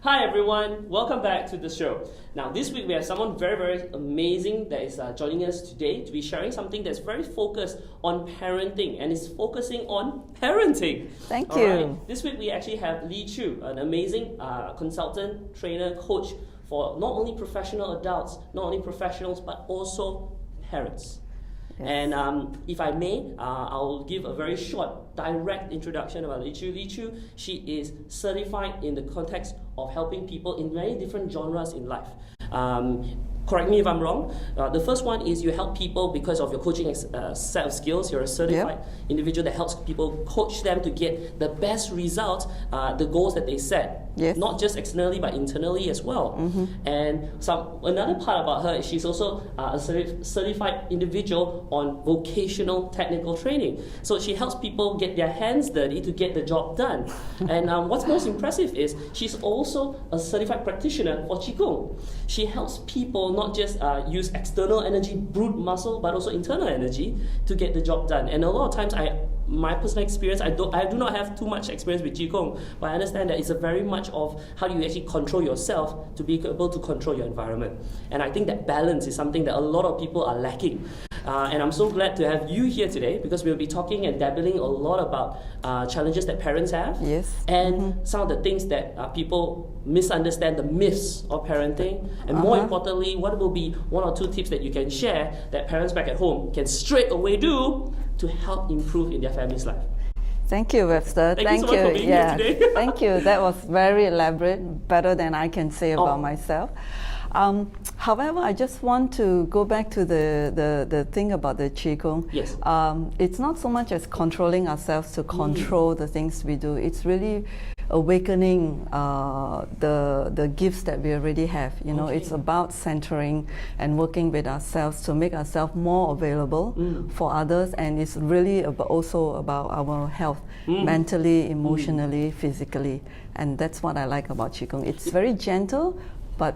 Hi everyone, welcome back to the show. Now this week we have someone very, very amazing that is joining us today to be sharing something that's very focused on parenting and is focusing on parenting. Thank you. Right. This week we actually have LiiChu, an amazing consultant, trainer, coach for not only professional adults, not only professionals, but also parents. Yes. And if I may, I'll give a very short, direct introduction about LiiChu. LiiChu, she is certified in the context of helping people in very different genres in life. Correct me if I'm wrong. The first one is you help people because of your coaching set of skills. You're a certified individual that helps people, coach them to get the best result, the goals that they set. Yes. Not just externally but internally as well. Mm-hmm. And another part about her is she's also a certified individual on vocational technical training. So she helps people get their hands dirty to get the job done. And what's most impressive is she's also a certified practitioner for Qigong. She helps people not just use external energy, brute muscle, but also internal energy to get the job done. And a lot of times, my personal experience, I do not have too much experience with Qigong, but I understand that it's a very much of how do you actually control yourself to be able to control your environment. And I think that balance is something that a lot of people are lacking. And I'm so glad to have you here today because we'll be talking and dabbling a lot about challenges that parents have. Yes. And some of the things that people misunderstand, the myths of parenting. And more importantly, what will be one or two tips that you can share that parents back at home can straight away do to help improve in their family's life. Thank you, Webster. Thank you so much for being here today. Thank you. That was very elaborate, better than I can say about myself. However, I just want to go back to the thing about the Qigong. Yes. It's not so much as controlling ourselves to control the things we do. It's really awakening the gifts that we already have. You know, it's about centering and working with ourselves to make ourselves more available for others, and it's really also about our health, mentally, emotionally, physically, and that's what I like about Qigong. It's very gentle, but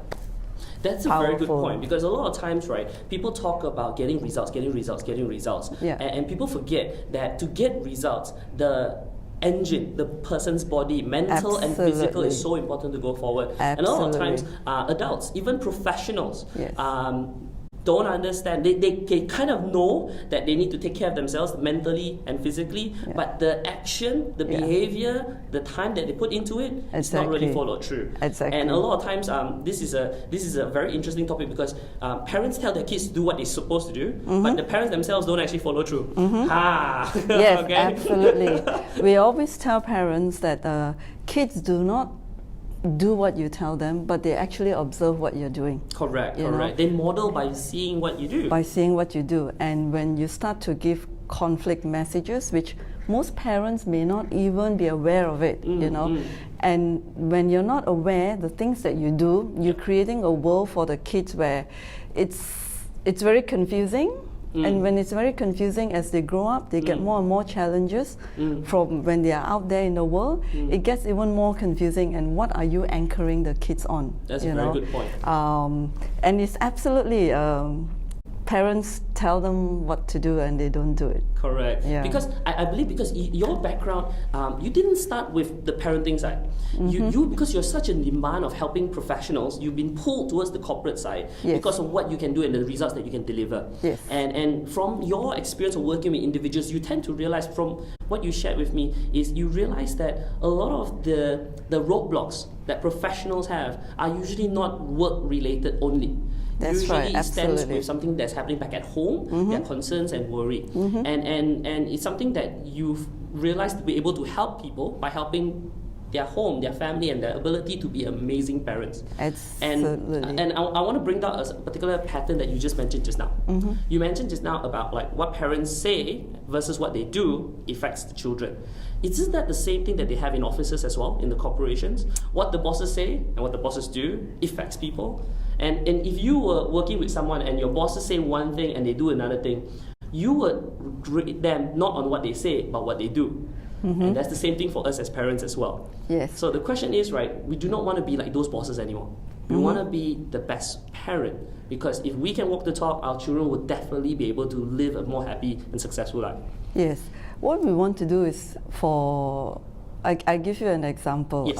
that's a very good point, because a lot of times, right, people talk about getting results, and people forget that to get results, the engine, the person's body, mental and physical, is so important to go forward. And a lot of times, adults, even professionals, don't understand. They kind of know that they need to take care of themselves mentally and physically, but the action, the behavior, the time that they put into it, it's not really followed through. Exactly. And a lot of times, this is a very interesting topic because parents tell their kids to do what they're supposed to do, but the parents themselves don't actually follow through. Yes, okay? Absolutely. We always tell parents that kids do not do what you tell them, but they actually observe what you're doing. Correct. They model by seeing what you do. By seeing what you do. And when you start to give conflict messages, which most parents may not even be aware of it, you know, and when you're not aware, the things that you do, you're creating a world for the kids where it's very confusing. And when it's very confusing, as they grow up, they get more and more challenges from when they are out there in the world. It gets even more confusing. And what are you anchoring the kids on? That's a very good point. And it's absolutely parents tell them what to do and they don't do it. Correct. Yeah. Because I believe because your background, you didn't start with the parenting side. You because you're such in demand of helping professionals, you've been pulled towards the corporate side because of what you can do and the results that you can deliver. Yes. And from your experience of working with individuals, you tend to realize from what you shared with me is you realize that a lot of the roadblocks that professionals have are usually not work related only. That's usually right, it stems with something that's happening back at home, their concerns and worry. And it's something that you've realized to be able to help people by helping their home, their family, and their ability to be amazing parents. Absolutely. And I want to bring down a particular pattern that you just mentioned just now. You mentioned just now about like what parents say versus what they do affects the children. Isn't that the same thing that they have in offices as well, in the corporations? What the bosses say and what the bosses do affects people. And if you were working with someone and your bosses say one thing and they do another thing, you would grade them not on what they say, but what they do. And that's the same thing for us as parents as well. Yes. So the question is, right, we do not want to be like those bosses anymore. We want to be the best parent, because if we can walk the talk, our children will definitely be able to live a more happy and successful life. Yes. What we want to do is I give you an example. Yes.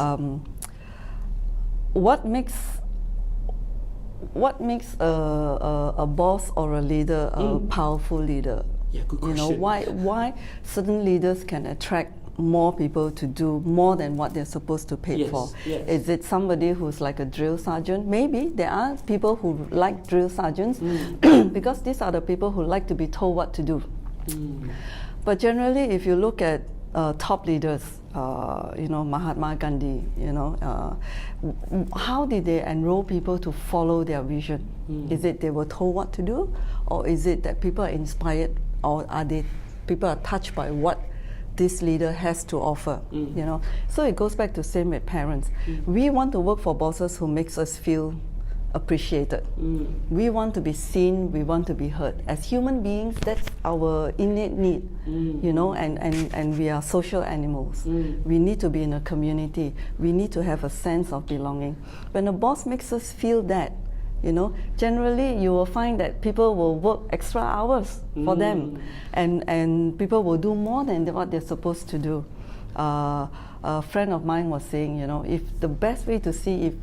what makes a boss or a leader a powerful leader? Yeah, good question. You know, why certain leaders can attract more people to do more than what they're supposed to pay for? Yes. Is it somebody who's like a drill sergeant? Maybe there are people who like drill sergeants because these are the people who like to be told what to do. But generally, if you look at top leaders, you know, Mahatma Gandhi, you know, how did they enroll people to follow their vision? Is it they were told what to do, or is it that people are inspired, or people are touched by what this leader has to offer? You know, so it goes back to same with parents. We want to work for bosses who makes us feel appreciated. We want to be seen, we want to be heard. As human beings, that's our innate need, you know, and we are social animals. We need to be in a community. We need to have a sense of belonging. When a boss makes us feel that, you know, generally you will find that people will work extra hours for them, and people will do more than what they're supposed to do. A friend of mine was saying, you know, if the best way to see if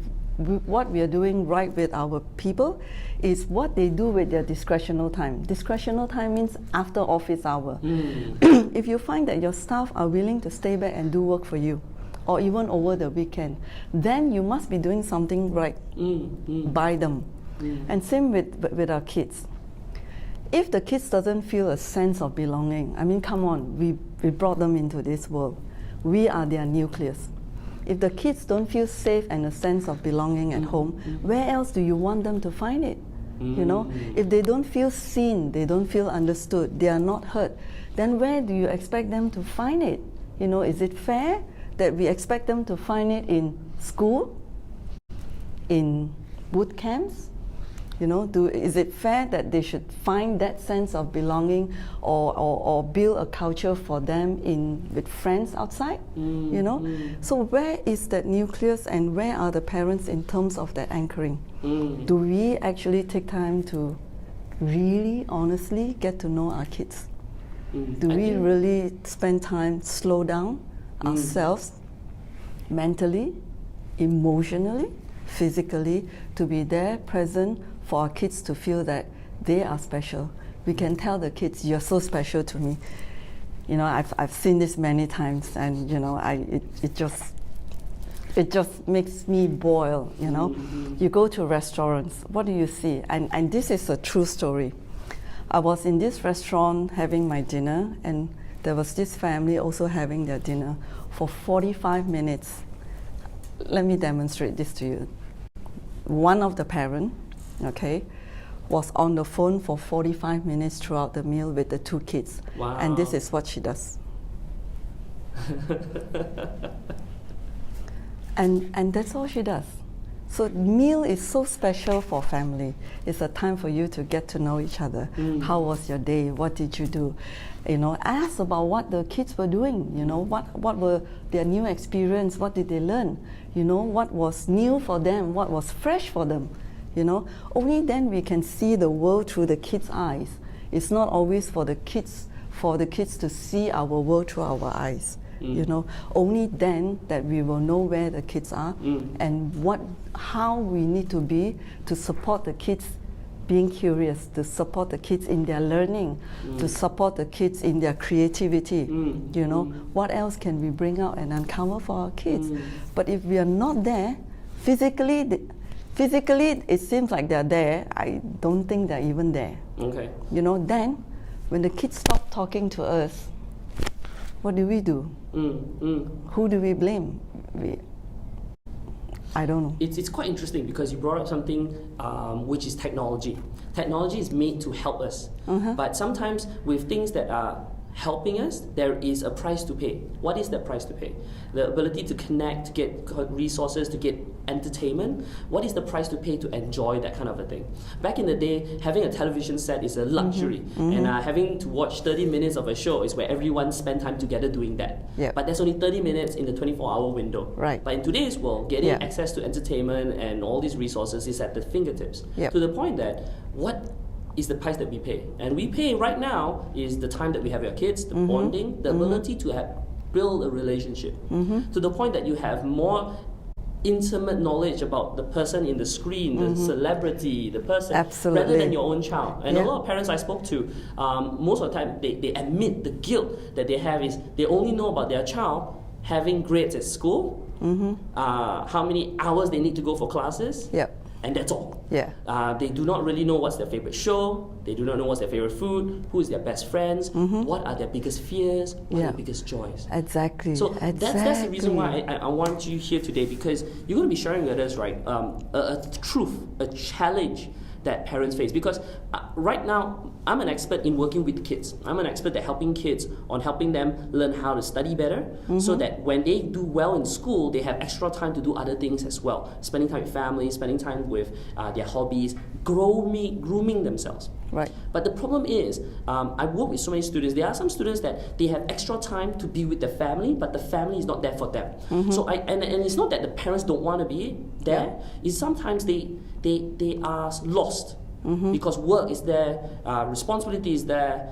what we are doing right with our people is what they do with their discretional time. Discretional time means after office hour. If you find that your staff are willing to stay back and do work for you, or even over the weekend, then you must be doing something right by them. And same with our kids. If the kids doesn't feel a sense of belonging, I mean, come on, we brought them into this world. We are their nucleus. If the kids don't feel safe and a sense of belonging at home, where else do you want them to find it? You know, if they don't feel seen, they don't feel understood, they are not heard, then where do you expect them to find it? You know, is it fair that we expect them to find it in school, in boot camps? You know, is it fair that they should find that sense of belonging or build a culture for them with friends outside? You know? So where is that nucleus, and where are the parents in terms of that anchoring? Do we actually take time to really, honestly get to know our kids? Do we really spend time, slow down ourselves mentally, emotionally, physically, to be there, present, for our kids to feel that they are special? We can tell the kids, you're so special to me. You know, I've seen this many times, and you know, it just makes me boil, you know. You go to restaurants, what do you see? And this is a true story. I was in this restaurant having my dinner, and there was this family also having their dinner. For 45 minutes, let me demonstrate this to you. One of the parents, okay, was on the phone for 45 minutes throughout the meal with the two kids. Wow. And this is what she does. and that's all she does. So meal is so special for family. It's a time for you to get to know each other. How was your day? What did you do? You know, ask about what the kids were doing. You know, what were their new experience? What did they learn? You know, what was new for them? What was fresh for them? You know, only then we can see the world through the kids' eyes. It's not always for the kids to see our world through our eyes. You know, only then that we will know where the kids are and how we need to be to support the kids being curious, to support the kids in their learning, to support the kids in their creativity. You know, what else can we bring out and uncover for our kids? But if we are not there, physically it seems like they're there. I don't think they're even there. Okay. You know, then when the kids stop talking to us, what do we do? Who do we blame? I don't know. It's quite interesting because you brought up something which is technology. Technology is made to help us, but sometimes with things that are helping us, there is a price to pay. What is that price to pay? The ability to connect, to get resources, to get entertainment. What is the price to pay to enjoy that kind of a thing? Back in the day, having a television set is a luxury, and having to watch 30 minutes of a show is where everyone spent time together doing that. But there's only 30 minutes in the 24-hour window. But in today's world, getting access to entertainment and all these resources is at the fingertips. To the point that what is the price that we pay. And we pay right now is the time that we have with our kids, the bonding, the ability to build a relationship. To the point that you have more intimate knowledge about the person in the screen, the celebrity, the person, Absolutely. rather than your own child. And Yeah. a lot of parents I spoke to, most of the time they admit the guilt that they have is they only know about their child having grades at school, how many hours they need to go for classes, Yep. and that's all. Yeah. They do not really know what's their favorite show. They do not know what's their favorite food. Who is their best friends? What are their biggest fears? What are Yeah. their biggest joys? Exactly. So that's the reason why I want you here today, because you're going to be sharing with us, right, a truth, a challenge that parents face. Because right now, I'm an expert in working with kids. I'm an expert at helping kids on helping them learn how to study better, so that when they do well in school, they have extra time to do other things as well. Spending time with family, spending time with their hobbies, grooming themselves. Right. But the problem is, I work with so many students. There are some students that they have extra time to be with their family, but the family is not there for them. So and it's not that the parents don't want to be there. It's sometimes they are lost. Because work is there, responsibility is there,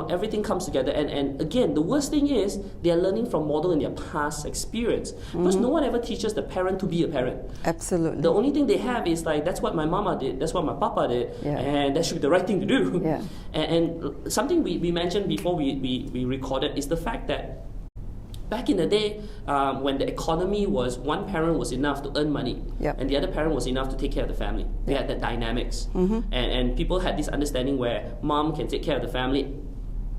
everything comes together. And again, the worst thing is they are learning from model in their past experience. Because no one ever teaches the parent to be a parent. Absolutely. The only thing they have is like, that's what my mama did, that's what my papa did, and that should be the right thing to do. Yeah. And something we mentioned before we recorded is the fact that back in the day, when the economy was one parent was enough to earn money, and the other parent was enough to take care of the family. We had that dynamics, and people had this understanding where mom can take care of the family,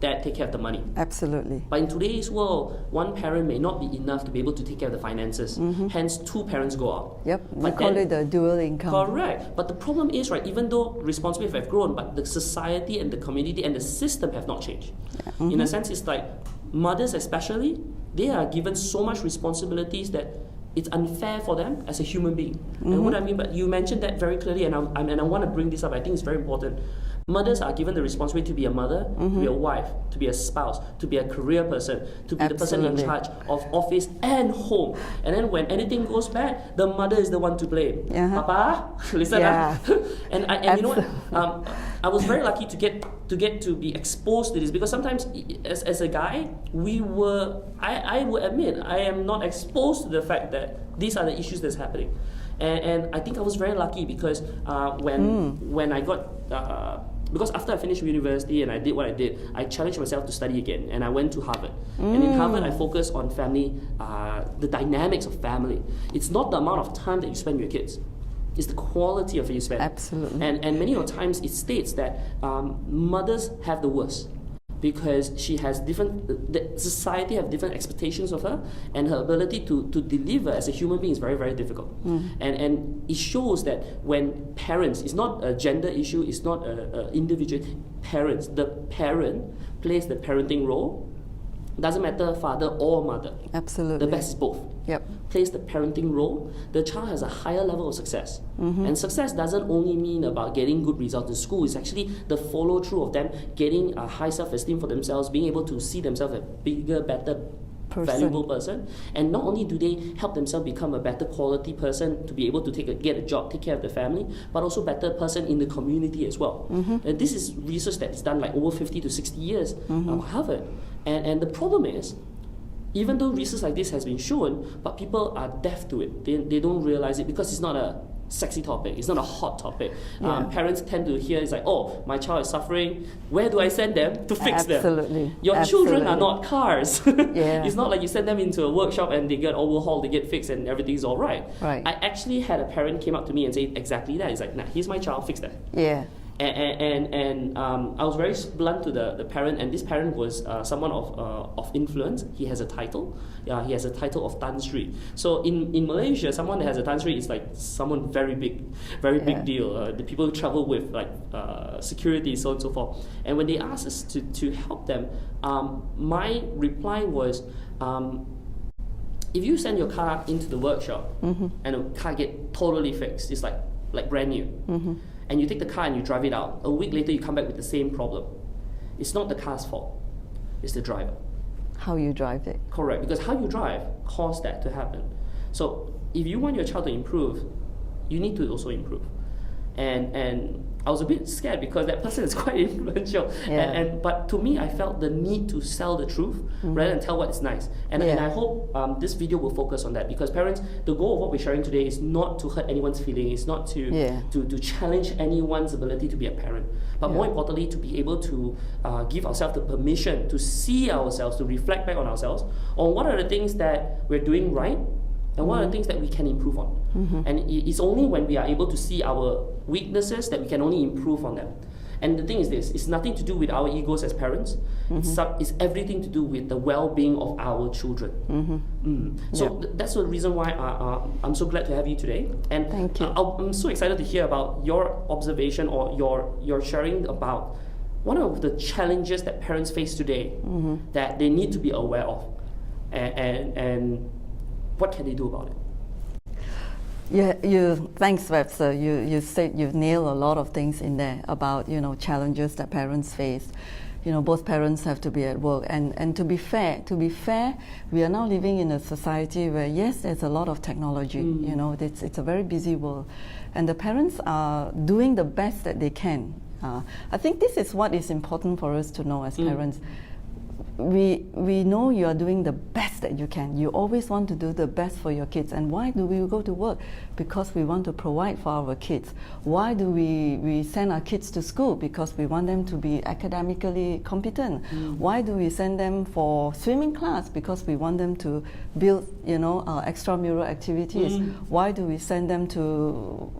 dad take care of the money. Absolutely. But in today's world, one parent may not be enough to be able to take care of the finances. Hence, two parents go out. Yep. We But call then- it the dual income. Correct. But the problem is, right, even though responsibilities have grown, but the society and the community and the system have not changed. In a sense, it's like mothers especially, they are given so much responsibilities that it's unfair for them as a human being. And what I mean, but you mentioned that very clearly, and I want to bring this up. I think it's very important. Mothers are given the responsibility to be a mother, to be a wife, to be a spouse, to be a career person, to be the person in Absolutely. charge of office and home. And then when anything goes bad, the mother is the one to blame. Papa, listen Yeah. up. and you know what? I was very lucky to get to be exposed to this, because sometimes as a guy, I would admit I am not exposed to the fact that these are the issues that's happening. And I think I was very lucky because when I got because after I finished university and I did what I did, I challenged myself to study again, and I went to Harvard. And in Harvard, I focused on family, the dynamics of family. It's not the amount of time that you spend with your kids. It's the quality of it you spend. Absolutely. And many of the times it states that mothers have the worst, because she has the society have different expectations of her, and her ability to deliver as a human being is very, very difficult. And it shows that when parents, it's not a gender issue, it's not a individual, parents, the parent plays the parenting role. Doesn't matter father or mother. Absolutely. The best is both. Yep. Plays the parenting role, the child has a higher level of success. And success doesn't only mean about getting good results in school. It's actually the follow through of them getting a high self-esteem for themselves, being able to see themselves as a bigger, better, valuable person. And not only do they help themselves become a better quality person to be able to get a job, take care of the family, but also better person in the community as well. And this is research that is done like over 50 to 60 years at Harvard. And the problem is, even though research like this has been shown, but people are deaf to it. They don't realize it because it's not a sexy topic. It's not a hot topic. Parents tend to hear, it's like, oh, my child is suffering. Where do I send them to fix them? Absolutely. Your children are not cars. Yeah. It's not like you send them into a workshop and they get overhauled, they get fixed, and everything's all right. Right. I actually had a parent came up to me and say exactly that. He's like, nah, here's my child, fix that. Yeah. And I was very blunt to the parent, and this parent was someone of influence. He has a title. He has a title of Tan Sri. So in Malaysia, someone that has a Tan Sri is like someone very big deal. The people who travel with like security, so on and so forth. And when they asked us to help them, my reply was, if you send your car into the workshop and the car get totally fixed, it's like brand new. And you take the car and you drive it out. A week later, you come back with the same problem. It's not the car's fault. It's the driver. How you drive it. Correct. Because how you drive caused that to happen. So if you want your child to improve, you need to also improve. and I was a bit scared because that person is quite influential. But to me, I felt the need to sell the truth rather than tell what is nice. And I hope this video will focus on that, because parents, the goal of what we're sharing today is not to hurt anyone's feelings, it's not to challenge anyone's ability to be a parent, but more importantly, to be able to give ourselves the permission to see ourselves, to reflect back on ourselves, on what are the things that we're doing right, and what are the things that we can improve on. And it's only when we are able to see our weaknesses that we can only improve on them. And the thing is this, it's nothing to do with our egos as parents, it's everything to do with the well-being of our children. So that's the reason why I'm so glad to have you today. And thank you. I'm so excited to hear about your observation or your sharing about one of the challenges that parents face today that they need to be aware of. And what can they do about it? Thanks, Webster. You said you've nailed a lot of things in there about challenges that parents face. Both parents have to be at work, and to be fair, we are now living in a society where yes, there's a lot of technology. It's a very busy world, and the parents are doing the best that they can. I think this is what is important for us to know as parents. We know you are doing the best that you can. You always want to do the best for your kids. And why do we go to work? Because we want to provide for our kids. Why do we send our kids to school? Because we want them to be academically competent. Why do we send them for swimming class? Because we want them to build extramural activities. Why do we send them to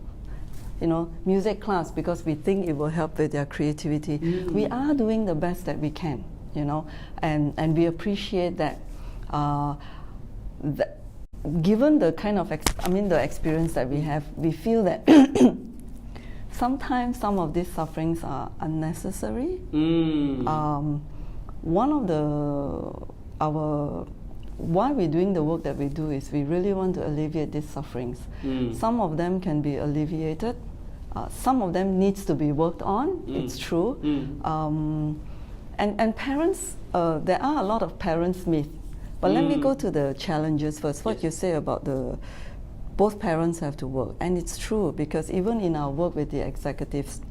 music class? Because we think it will help with their creativity. We are doing the best that we can. And we appreciate that. Given the kind of the experience that we have, we feel that sometimes some of these sufferings are unnecessary. One of why we're doing the work that we do is we really want to alleviate these sufferings. Some of them can be alleviated. Some of them needs to be worked on. It's true. And parents, there are a lot of parents myths. But let me go to the challenges first. What you say about both parents have to work. And it's true, because even in our work with the executives,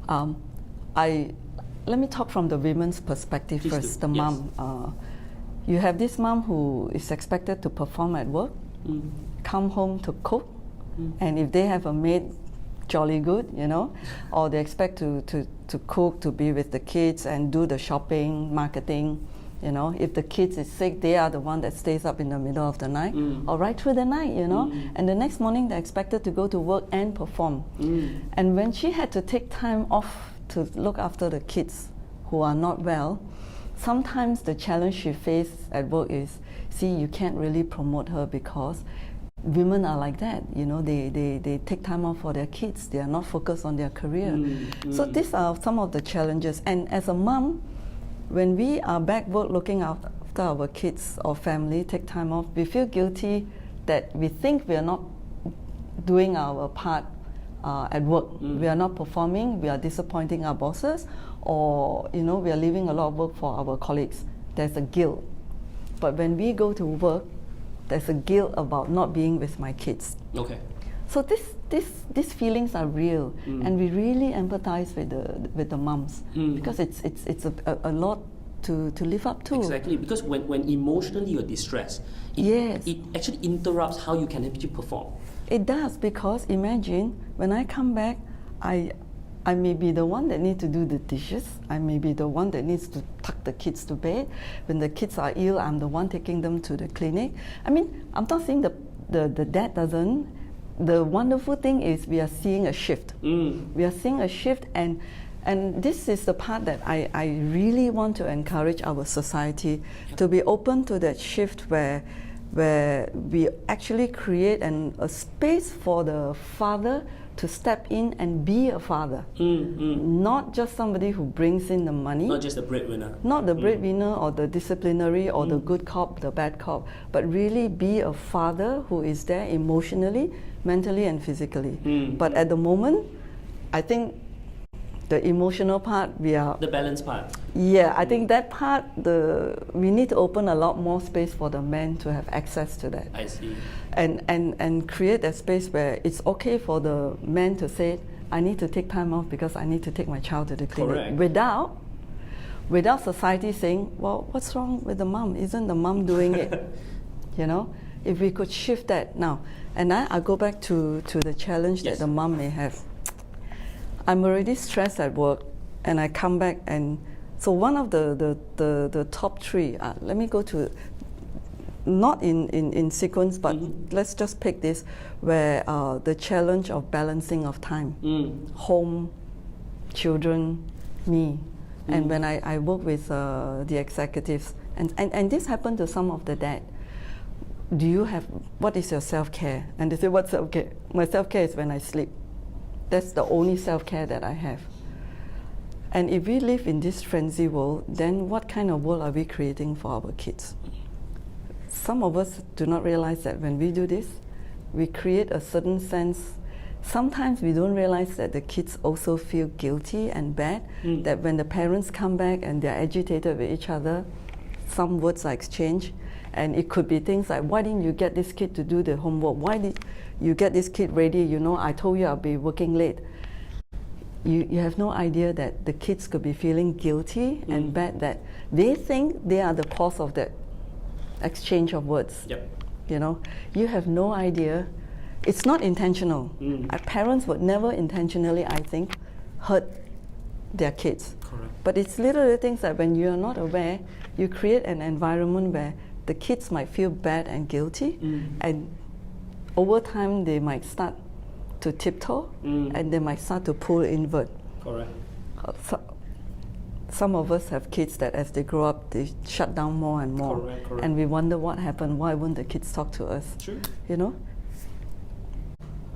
let me talk from the women's perspective first, the mom. You have this mom who is expected to perform at work, come home to cook, and if they have a maid, jolly good, or they expect to cook, to be with the kids and do the shopping, marketing. If the kids is sick, they are the one that stays up in the middle of the night or right through the night, and the next morning they're expected to go to work and perform. And when she had to take time off to look after the kids who are not well, sometimes the challenge she faced at work is, you can't really promote her because women are like that, they take time off for their kids. They are not focused on their career. So these are some of the challenges. And as a mom, when we are back work looking after our kids or family, take time off, we feel guilty that we think we are not doing our part at work. We are not performing, we are disappointing our bosses, or we are leaving a lot of work for our colleagues. There's a guilt. But when we go to work, there's a guilt about not being with my kids. Okay. So these feelings are real, and we really empathize with the moms because it's a lot to live up to. Exactly, because when emotionally you're distressed, it actually interrupts how you can actually perform. It does, because imagine when I come back, I may be the one that needs to do the dishes. I may be the one that needs to tuck the kids to bed. When the kids are ill, I'm the one taking them to the clinic. I mean, I'm not saying the dad doesn't. The wonderful thing is we are seeing a shift. We are seeing a shift, and this is the part that I really want to encourage our society to be open to that shift where we actually create a space for the father to step in and be a father. Not just somebody who brings in the money. Not just the breadwinner. Not the breadwinner or the disciplinary or the good cop, the bad cop, but really be a father who is there emotionally, mentally and physically. But at the moment, I think The emotional part, The balance part. Yeah, I think that part, we need to open a lot more space for the men to have access to that. I see. And create a space where it's okay for the men to say, I need to take time off because I need to take my child to the clinic. Correct. Without society saying, well, what's wrong with the mom? Isn't the mom doing it? You know, if we could shift that now. And I go back to the challenge that the mom may have. I'm already stressed at work, and I come back, and so one of the top three, let me go to, not in sequence, but let's just pick this, where the challenge of balancing of time, home, children, me. And when I work with the executives, and this happened to some of the dad, what is your self-care? And they say, what's self-care? My self-care is when I sleep. That's the only self-care that I have. And if we live in this frenzy world, then what kind of world are we creating for our kids? Some of us do not realize that when we do this, we create a certain sense. Sometimes we don't realize that the kids also feel guilty and bad, that when the parents come back and they're agitated with each other, some words are exchanged. And it could be things like, why didn't you get this kid to do the homework? Why did you get this kid ready? You know, I told you I'll be working late. You have no idea that the kids could be feeling guilty and bad, that they think they are the cause of that exchange of words. Yep. You know, you have no idea. It's not intentional. Our parents would never intentionally, I think, hurt their kids. Correct. But it's little things that when you're not aware, you create an environment where the kids might feel bad and guilty, and over time they might start to tiptoe, and they might start to pull inward. Correct. Some of us have kids that as they grow up, they shut down more and more. Correct. And we wonder what happened, why wouldn't the kids talk to us? True. You know?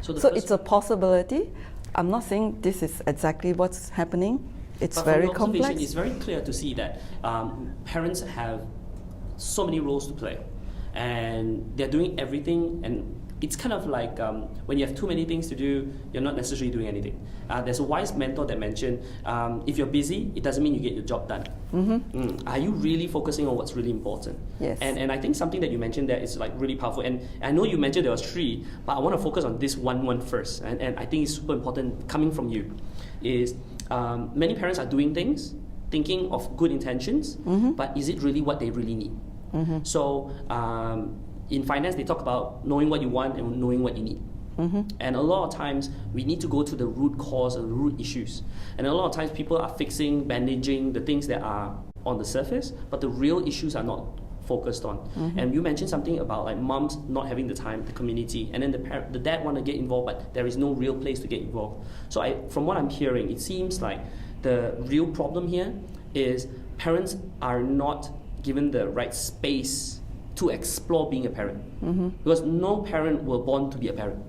So it's a possibility. I'm not saying this is exactly what's happening. It's very complex. It's very clear to see that parents have so many roles to play, and they're doing everything, and it's kind of like when you have too many things to do, you're not necessarily doing anything. There's a wise mentor that mentioned, if you're busy, it doesn't mean you get your job done. Are you really focusing on what's really important? Yes. And I think something that you mentioned there is like really powerful, and I know you mentioned there was three, but I want to focus on this one first, and I think it's super important coming from you, is many parents are doing things thinking of good intentions, but is it really what they really need? So in finance, they talk about knowing what you want and knowing what you need. And a lot of times, we need to go to the root cause and the root issues. And a lot of times, people are fixing, bandaging the things that are on the surface, but the real issues are not focused on. And you mentioned something about like moms not having the time, the community, and then the dad want to get involved, but there is no real place to get involved. So from what I'm hearing, it seems like the real problem here is parents are not given the right space to explore being a parent. Because no parent were born to be a parent.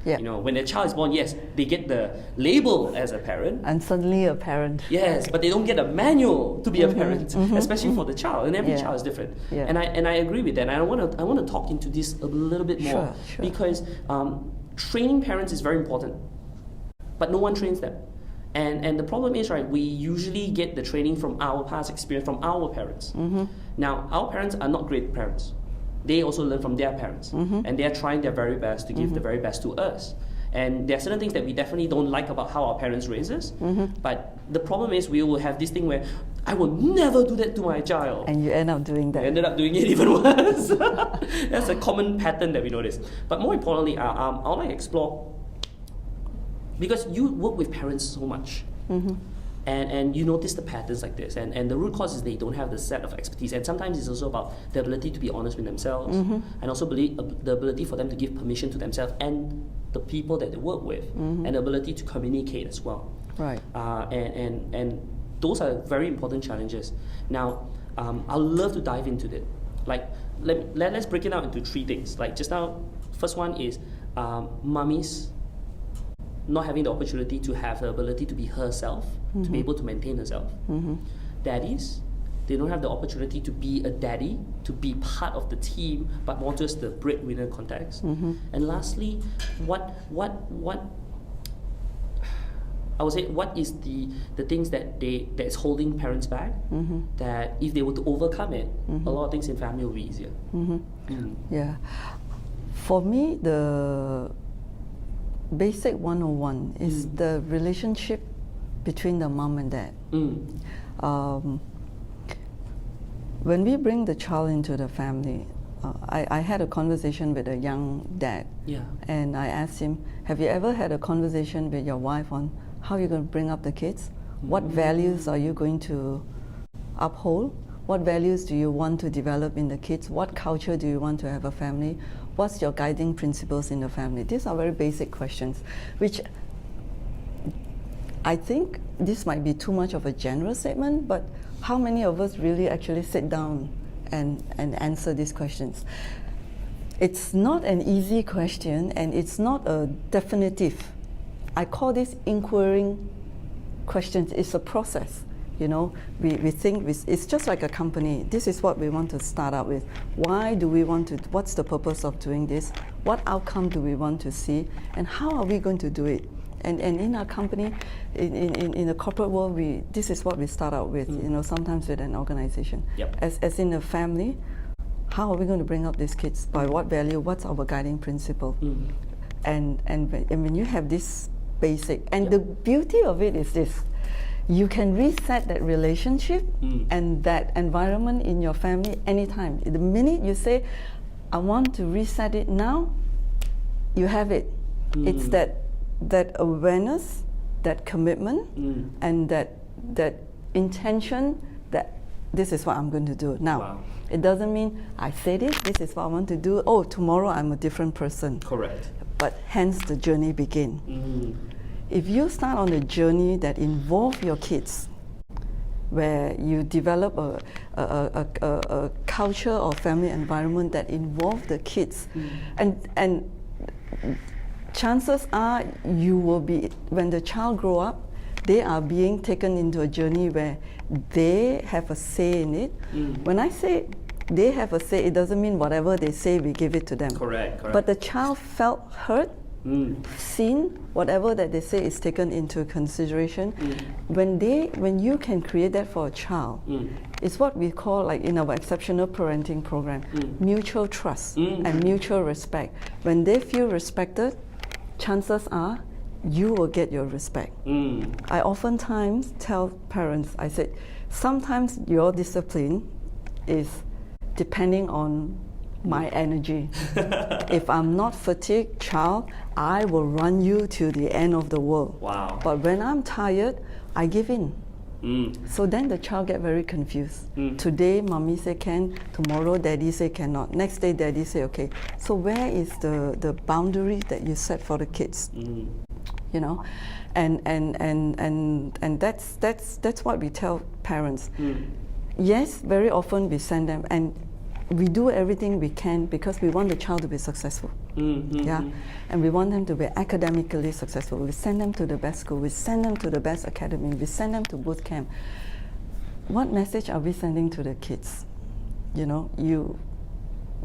Yeah. You know, when their child is born, yes, they get the label as a parent. And suddenly a parent. Yes, but they don't get a manual to be a parent, especially for the child. And every child is different. Yeah. And I agree with that. And I want to talk into this a little bit more. Sure. Because training parents is very important, but no one trains them. And the problem is, right, we usually get the training from our past experience, from our parents. Now, our parents are not great parents. They also learn from their parents. And they're trying their very best to give the very best to us. And there are certain things that we definitely don't like about how our parents raise us. But the problem is we will have this thing where I will never do that to my child. And you end up doing that. I ended up doing it even worse. That's a common pattern that we notice. But more importantly, I would like to explore, because you work with parents so much. And you notice the patterns like this, and the root cause is they don't have the set of expertise, and sometimes it's also about the ability to be honest with themselves, and also the ability for them to give permission to themselves and the people that they work with, and the ability to communicate as well. Right. And those are very important challenges. Now, I'd love to dive into it. Like, let's break it out into three things. Like just now, first one is mummies not having the opportunity to have the ability to be herself, to be able to maintain herself. Daddies, they don't have the opportunity to be a daddy, to be part of the team, but more just the breadwinner context. And lastly, what I would say, what is the things that's holding parents back, that if they were to overcome it, a lot of things in family will be easier. Yeah. For me, the basic 101 is the relationship between the mom and dad. When we bring the child into the family, I had a conversation with a young dad, and I asked him, have you ever had a conversation with your wife on how you're going to bring up the kids? What values are you going to uphold? What values do you want to develop in the kids? What culture do you want to have a family? What's your guiding principles in the family? These are very basic questions, which I think this might be too much of a general statement, but how many of us really actually sit down and answer these questions? It's not an easy question, and it's not a definitive. I call this inquiring questions. It's a process. You know, we think it's just like a company. This is what we want to start out with. Why do we want to? What's the purpose of doing this? What outcome do we want to see? And how are we going to do it? And in our company, in the corporate world, this is what we start out with. You know, sometimes with an organization. As in a family, how are we going to bring up these kids? By what value? What's our guiding principle? And when you have this basic, and the beauty of it is this: you can reset that relationship and that environment in your family anytime. The minute you say, I want to reset it now, you have it. It's that awareness, that commitment, and that intention that this is what I'm going to do now. It doesn't mean I said it, this is what I want to do. Oh, tomorrow I'm a different person. Correct. But hence the journey begin. If you start on a journey that involves your kids, where you develop a culture or family environment that involves the kids, and chances are you will be, when the child grow up, they are being taken into a journey where they have a say in it. When I say they have a say, it doesn't mean whatever they say we give it to them. Correct. But the child felt heard, seen, whatever that they say is taken into consideration. When you can create that for a child, it's what we call, like in our exceptional parenting program, mutual trust and mutual respect. When they feel respected, chances are you will get your respect. I oftentimes tell parents, I said, sometimes your discipline is depending on my energy. If I'm not fatigued, child, I will run you to the end of the world. But when I'm tired, I give in. So then the child get very confused. Today, mommy say can, tomorrow daddy say cannot, next day daddy say okay. So where is the boundary that you set for the kids? You know, and that's what we tell parents. Yes, very often we send them, and we do everything we can because we want the child to be successful. And we want them to be academically successful. We send them to the best school, we send them to the best academy, we send them to boot camp. What message are we sending to the kids? You know,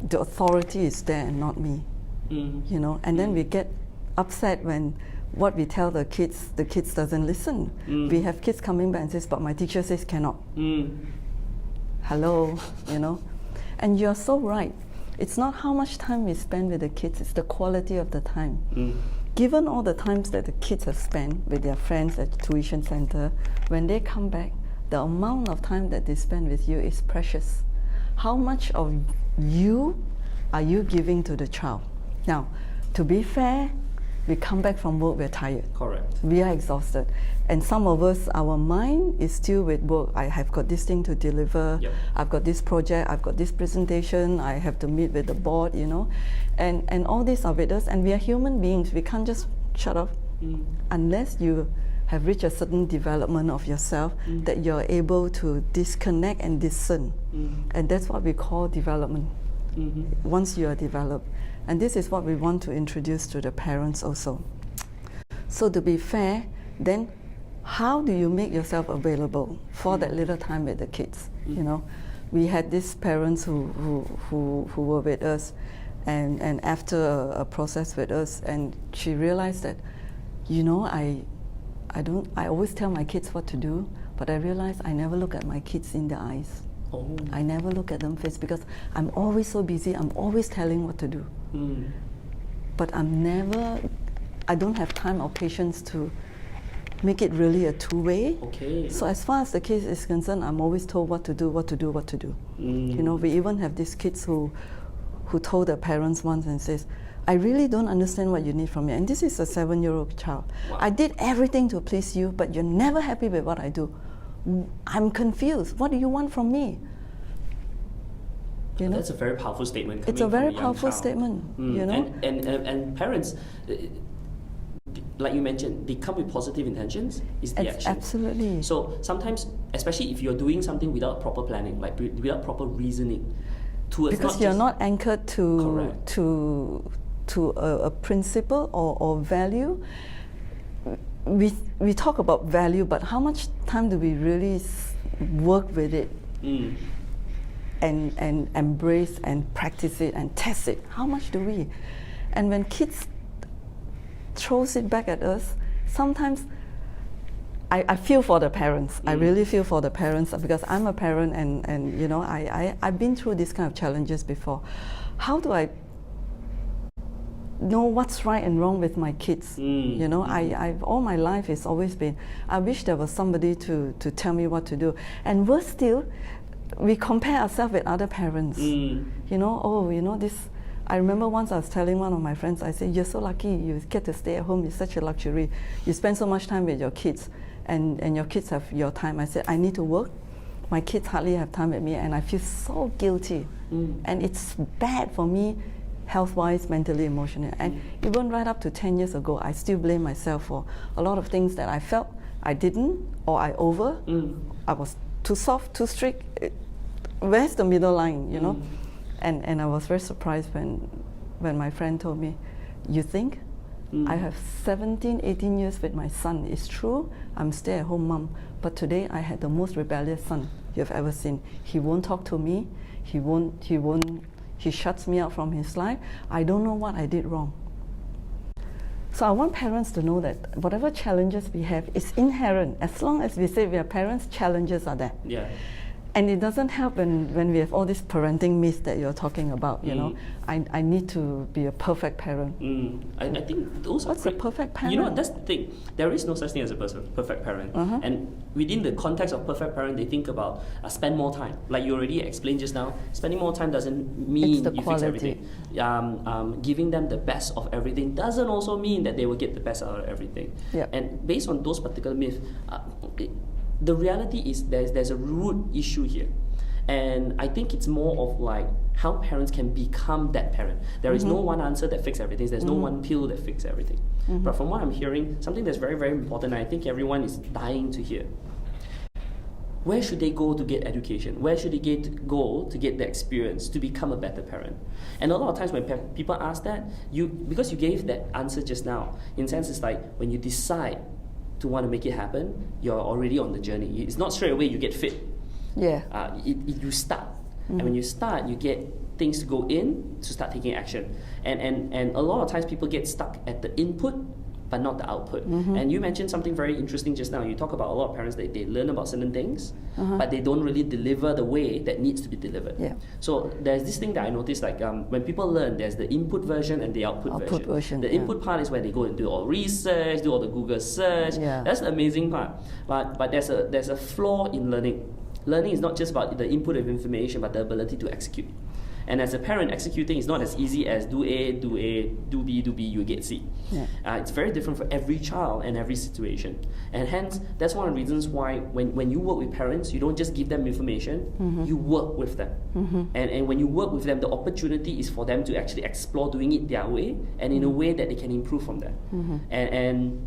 the authority is there and not me. You know, and then we get upset when what we tell the kids doesn't listen. We have kids coming back and says, but my teacher says cannot. Hello, you know. And you're so right. It's not how much time we spend with the kids, it's the quality of the time. Given all the times that the kids have spent with their friends at the tuition center, when they come back, the amount of time that they spend with you is precious. How much of you are you giving to the child? Now, to be fair, we come back from work, we're tired. Correct. We are exhausted. And some of us, our mind is still with work. I have got this thing to deliver. I've got this project. I've got this presentation. I have to meet with the board, you know. And all these are with us. And we are human beings. We can't just shut off unless you have reached a certain development of yourself that you're able to disconnect and discern. And that's what we call development. Once you are developed. And this is what we want to introduce to the parents also. So to be fair, then how do you make yourself available for that little time with the kids? You know, we had these parents who were with us, and after a process with us, and she realized that, you know, I I always tell my kids what to do, but I realize I never look at my kids in the eyes. Oh. I never look at them face because I'm always so busy. I'm always telling what to do. But I don't have time or patience to make it really a two-way. Okay. So as far as the case is concerned, I'm always told what to do. You know, we even have these kids who told their parents once and says, I really don't understand what you need from me. And this is a 7-year-old child. Wow. I did everything to please you, but you're never happy with what I do. I'm confused. What do you want from me? You know? That's a very powerful statement. It's a very powerful statement. You know? And parents, like you mentioned, they come with positive intentions. It's the action. Absolutely. So sometimes, especially if you're doing something without proper planning, like without proper reasoning, because you're not anchored to a principle or value. We talk about value, but how much time do we really work with it and embrace and practice it and test it? How much do we? And when kids throws it back at us, sometimes I feel for the parents. I really feel for the parents because I'm a parent and you know, I've been through these kind of challenges before. How do I know what's right and wrong with my kids? You know, I've all my life it's always been, I wish there was somebody to tell me what to do. And worse still, we compare ourselves with other parents. You know, oh, you know, this, I remember once I was telling one of my friends, I said, you're so lucky, you get to stay at home, it's such a luxury. You spend so much time with your kids, and your kids have your time. I said, I need to work. My kids hardly have time with me, and I feel so guilty. And it's bad for me, health-wise, mentally, emotionally. And even right up to 10 years ago, I still blame myself for a lot of things that I felt I didn't, or I over. I was too soft, too strict. Where's the middle line, you know? And I was very surprised when my friend told me, you think? I have 17, 18 years with my son. It's true, I'm stay-at-home mom, but today I had the most rebellious son you've ever seen. He won't talk to me. He shuts me out from his life. I don't know what I did wrong. So I want parents to know that whatever challenges we have is inherent. As long as we say we are parents, challenges are there. Yeah. And it doesn't help when we have all this parenting myths that you're talking about, you know. I need to be a perfect parent. I think those What's are a perfect parent? You know, that's the thing. There is no such thing as a perfect parent. And within the context of perfect parent, they think about spend more time. Like you already explained just now, spending more time doesn't mean you fix everything. Giving them the best of everything doesn't also mean that they will get the best out of everything. Yep. And based on those particular myths, the reality is there's a root issue here. And I think it's more of like how parents can become that parent. There is no one answer that fixes everything. There's no one pill that fixes everything. But from what I'm hearing, something that's very, very important, and I think everyone is dying to hear. Where should they go to get education? Where should they go to get the experience to become a better parent? And a lot of times when people ask that, because you gave that answer just now, in a sense it's like when you decide to want to make it happen, you're already on the journey. It's not straight away you get fit. Yeah. You start. And when you start, you get things to go in to start taking action. And a lot of times people get stuck at the input but not the output. And you mentioned something very interesting just now. You talk about a lot of parents that they learn about certain things, but they don't really deliver the way that needs to be delivered. Yeah. So there's this thing that I noticed, like when people learn, there's the input version and the output version. The input part is where they go and do all research, do all the Google search. Yeah. That's the amazing part. But there's a flaw in learning. Learning is not just about the input of information, but the ability to execute. And as a parent, executing is not as easy as do A, do B, you get C. Yeah. It's very different for every child and every situation. And hence, that's one of the reasons why when you work with parents, you don't just give them information, you work with them. And when you work with them, the opportunity is for them to actually explore doing it their way and in a way that they can improve from there. And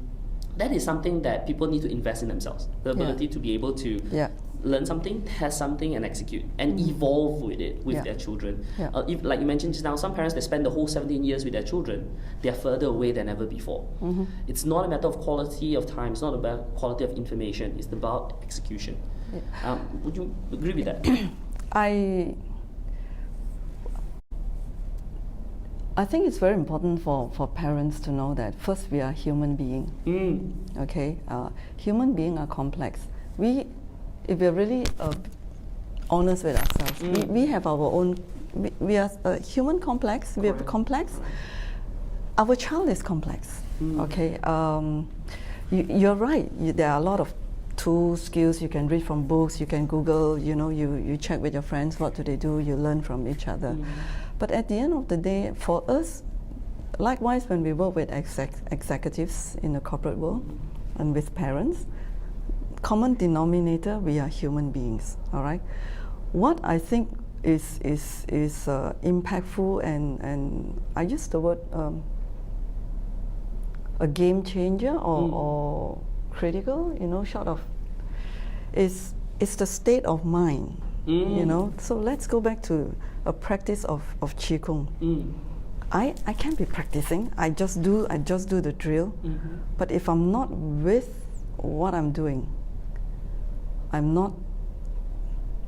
that is something that people need to invest in themselves. The ability to be able to learn something, test something, and execute, and evolve with it with their children. If, like you mentioned just now, some parents that spend the whole 17 years with their children, they are further away than ever before. It's not a matter of quality of time, it's not about quality of information, it's about execution. Would you agree with that? I think it's very important for parents to know that first we are human beings. Okay, human beings are complex. If we're really honest with ourselves, we have our own. We are human complex. We are complex. Our child is complex. Okay, you're right. There are a lot of tools, skills you can read from books. You can Google. You check with your friends. What do they do? You learn from each other. But at the end of the day, for us, likewise, when we work with executives in the corporate world and with parents, common denominator, we are human beings. All right. What I think is impactful and I use the word a game changer or critical, short of, is the state of mind. So let's go back to a practice of Qigong. I can't be practicing. I just do the drill. But if I'm not with what I'm doing, I'm not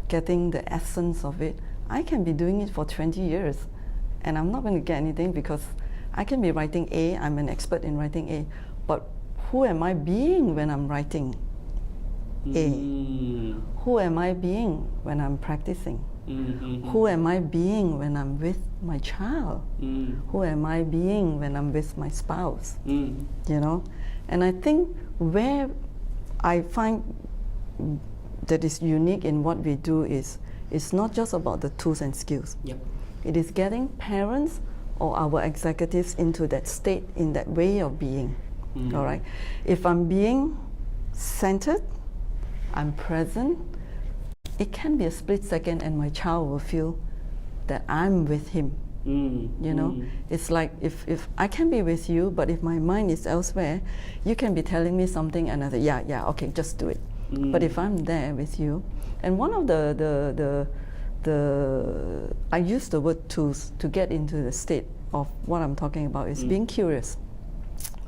getting the essence of it. I can be doing it for 20 years, and I'm not going to get anything because I can be writing A. I'm an expert in writing A, but who am I being when I'm writing A? Who am I being when I'm practicing? Who am I being when I'm with my child? Who am I being when I'm with my spouse? And I think where I find that is unique in what we do is it's not just about the tools and skills. It is getting parents or our executives into that state, in that way of being. All right. If I'm being centered, I'm present, it can be a split second and my child will feel that I'm with him. It's like if I can be with you, but if my mind is elsewhere, you can be telling me something and I say, yeah, okay, just do it. But if I'm there with you, and one of the I use the word tools to get into the state of what I'm talking about is being curious.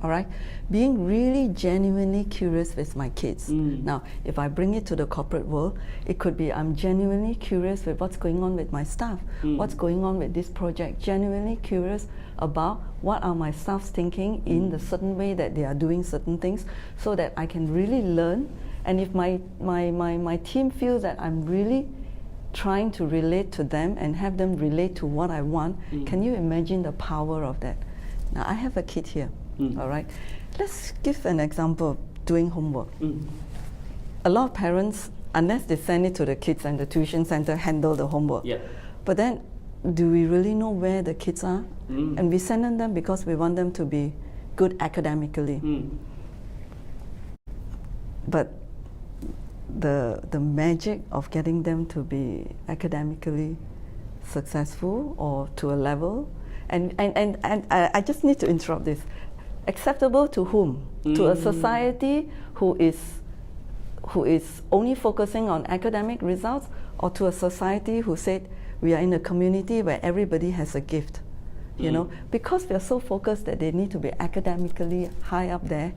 All right, being really genuinely curious with my kids. Now, if I bring it to the corporate world, it could be I'm genuinely curious with what's going on with my staff, what's going on with this project, genuinely curious about what are my staff's thinking in the certain way that they are doing certain things, so that I can really learn. And if my team feels that I'm really trying to relate to them and have them relate to what I want, can you imagine the power of that? Now, I have a kid here. All right, let's give an example of doing homework. A lot of parents, unless they send it to the kids and the tuition center handle the homework. But then, do we really know where the kids are? And we send them because we want them to be good academically. But the magic of getting them to be academically successful or to a level, and I just need to interrupt this. Acceptable to whom? To a society who is only focusing on academic results, or to a society who said we are in a community where everybody has a gift? Because we are so focused that they need to be academically high up there.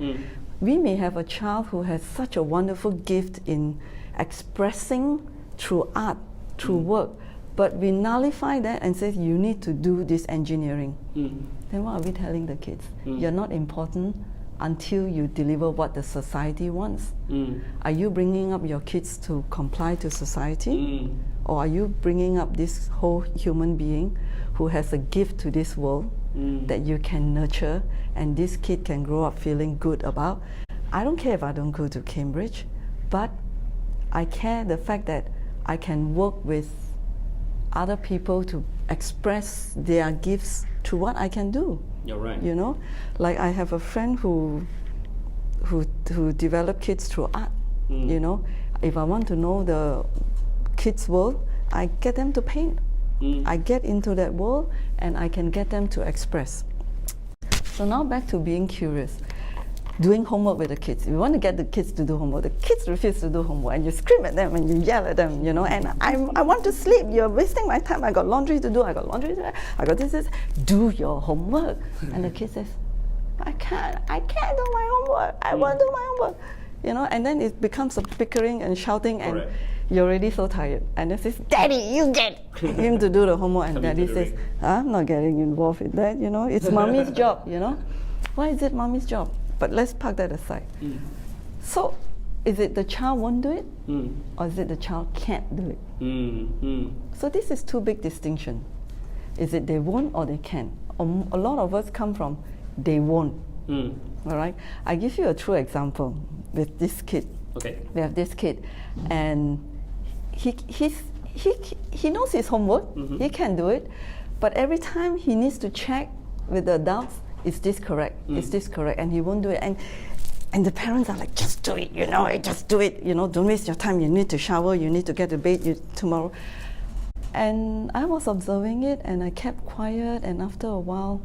We may have a child who has such a wonderful gift in expressing through art, through work, but we nullify that and say you need to do this engineering. Then what are we telling the kids? You're not important until you deliver what the society wants. Are you bringing up your kids to comply to society? Or are you bringing up this whole human being who has a gift to this world that you can nurture, and this kid can grow up feeling good about? I don't care if I don't go to Cambridge, but I care the fact that I can work with other people to express their gifts to what I can do. You're right. Like I have a friend who developed kids through art. If I want to know the kids' world, I get them to paint. I get into that world and I can get them to express. So now back to being curious. Doing homework with the kids. You want to get the kids to do homework. The kids refuse to do homework, and you scream at them and you yell at them, and I want to sleep. You're wasting my time. I got laundry to do. I got this. Do your homework. And the kid says, I can't do my homework. I want to do my homework. And then it becomes a bickering and shouting, and you're already so tired. And then says, Daddy, you get him to do the homework. And Daddy says, I'm not getting involved in that, you know. It's mommy's job, you know. Why is it mommy's job? But let's park that aside. So, is it the child won't do it? Or is it the child can't do it? So this is two big distinctions. Is it they won't or they can? A lot of us come from they won't. All right? I give you a true example with this kid. Okay. We have this kid, and he knows his homework. He can do it, but every time he needs to check with the adults, is this correct? Is this correct? And he won't do it. And the parents are like, just do it, you know, just do it, you know, don't waste your time. You need to shower, you need to get to bed tomorrow. And I was observing it, and I kept quiet. And after a while,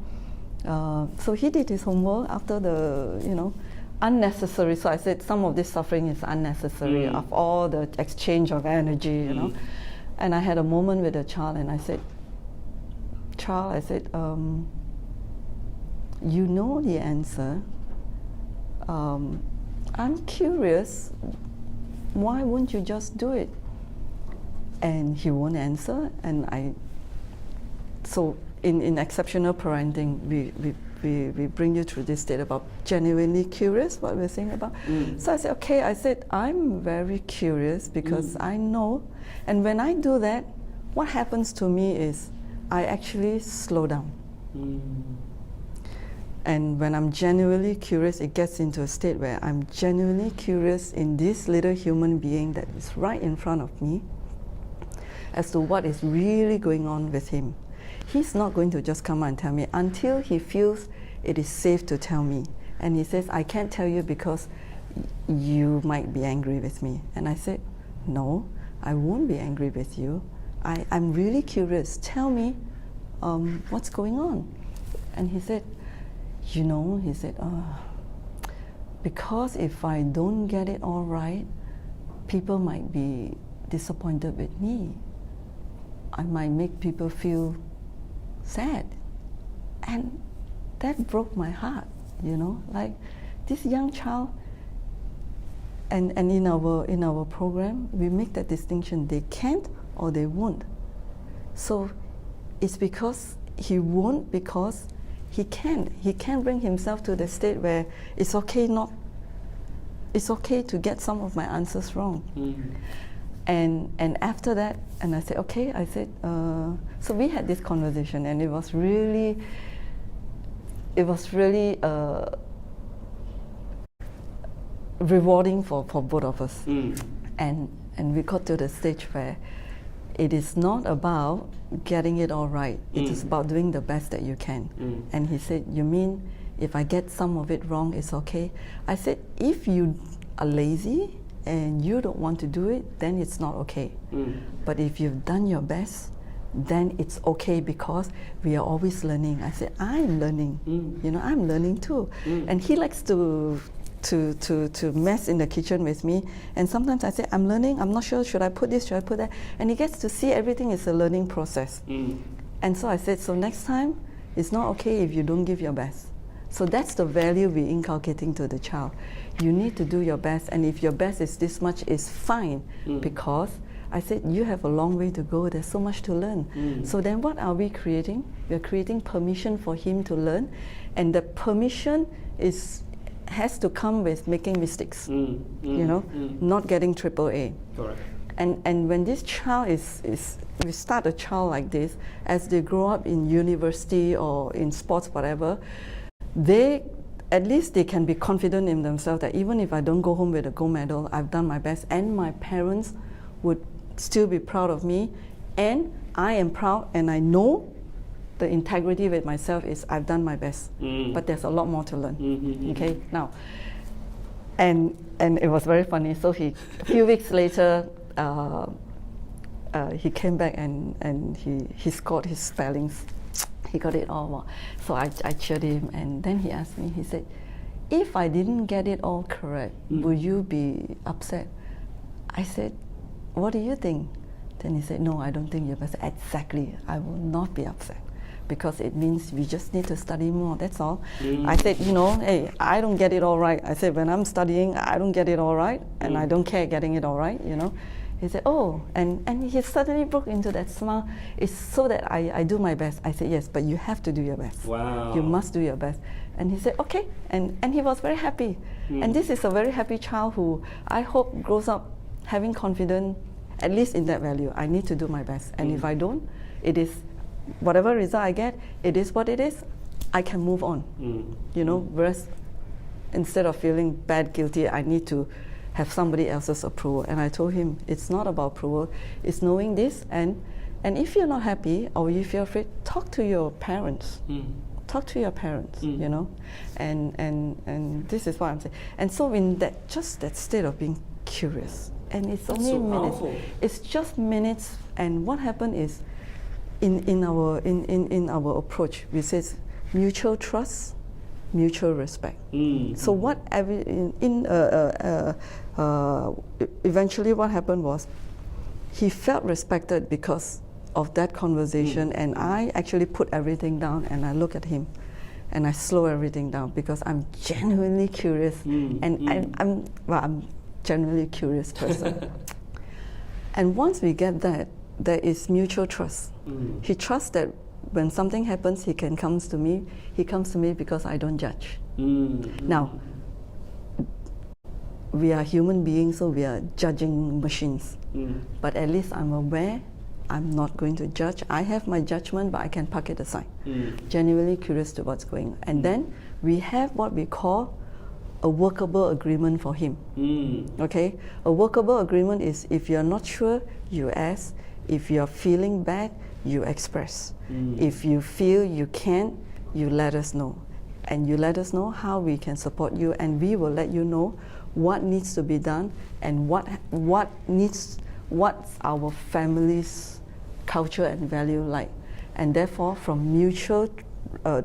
so he did his homework after the, you know, unnecessary. So I said, some of this suffering is unnecessary of all the exchange of energy, you know. And I had a moment with the child, and I said, child, I said, you know the answer. I'm curious, why won't you just do it? And he won't answer, and so in exceptional parenting, we bring you through this state about genuinely curious, what we're saying about. So I said, okay, I said, I'm very curious because I know, and when I do that, what happens to me is I actually slow down. And when I'm genuinely curious, it gets into a state where I'm genuinely curious in this little human being that is right in front of me as to what is really going on with him. He's not going to just come and tell me until he feels it is safe to tell me. And he says, I can't tell you because you might be angry with me. And I said, no, I won't be angry with you. I'm really curious. Tell me what's going on. And he said, you know, he said, because if I don't get it all right, people might be disappointed with me. I might make people feel sad. And that broke my heart, you know, like this young child. And in our program, we make that distinction. They can't or they won't. So it's because he won't because he can't. He can't bring himself to the state where it's okay to get some of my answers wrong. And after that, and I said, okay, I said, so we had this conversation, and it was really rewarding for both of us. And we got to the stage where it is not about getting it all right. It is about doing the best that you can. And he said, you mean if I get some of it wrong, it's okay? I said, if you are lazy and you don't want to do it, then it's not okay. But if you've done your best, then it's okay because we are always learning. I said, I'm learning. You know, I'm learning too. And he likes to mess in the kitchen with me, and sometimes I say, I'm learning, I'm not sure, should I put this, should I put that? And he gets to see everything is a learning process. And so I said, so next time, it's not okay if you don't give your best. So that's the value we're inculcating to the child. You need to do your best, and if your best is this much, it's fine, because I said, you have a long way to go, there's so much to learn. So then what are we creating? We're creating permission for him to learn, and the permission has to come with making mistakes, you know, not getting AAA. Correct. And when this child we start a child like this, as they grow up in university or in sports, whatever, at least they can be confident in themselves that even if I don't go home with a gold medal, I've done my best, and my parents would still be proud of me, and I am proud, and I know the integrity with myself is I've done my best, but there's a lot more to learn. Okay, now, and it was very funny. So a few weeks later, he came back and he scored his spellings. He got it all wrong. So I cheered him, and then he asked me, he said, if I didn't get it all correct, will you be upset? I said, what do you think? Then he said, no, I don't think you're upset. Exactly, I will not be upset, because it means we just need to study more, that's all. I said, you know, hey, I don't get it all right. I said, when I'm studying, I don't get it all right, and I don't care getting it all right, you know. He said, oh, and he suddenly broke into that smile. It's so that I do my best. I said, yes, but you have to do your best. Wow. You must do your best. And he said, okay. And he was very happy. And this is a very happy child who I hope grows up having confidence, at least in that value. I need to do my best. And if I don't, it is, whatever result I get, it is what it is. I can move on. You know, whereas instead of feeling bad, guilty, I need to have somebody else's approval. And I told him, it's not about approval, it's knowing this, and if you're not happy or if you're afraid, talk to your parents. Talk to your parents, you know, and this is what I'm saying. And so in that, just that state of being curious, and it's That's only so minutes. powerful. It's just minutes, and what happened is, in our approach, we say mutual trust, mutual respect. So what eventually what happened was, he felt respected because of that conversation, and I actually put everything down and I look at him and I slow everything down because I'm genuinely curious, and I'm genuinely curious person. And once we get that, there is mutual trust. He trusts that when something happens, he comes to me. He comes to me because I don't judge. Now, we are human beings, so we are judging machines. But at least I'm aware. I'm not going to judge. I have my judgment, but I can park it aside. Genuinely curious to what's going on. And then we have what we call a workable agreement for him. Okay? A workable agreement is, if you're not sure, you ask. If you're feeling bad, you express. If you feel you can't, you let us know. And you let us know how we can support you, and we will let you know what needs to be done and what's our family's culture and value like. And therefore, from mutual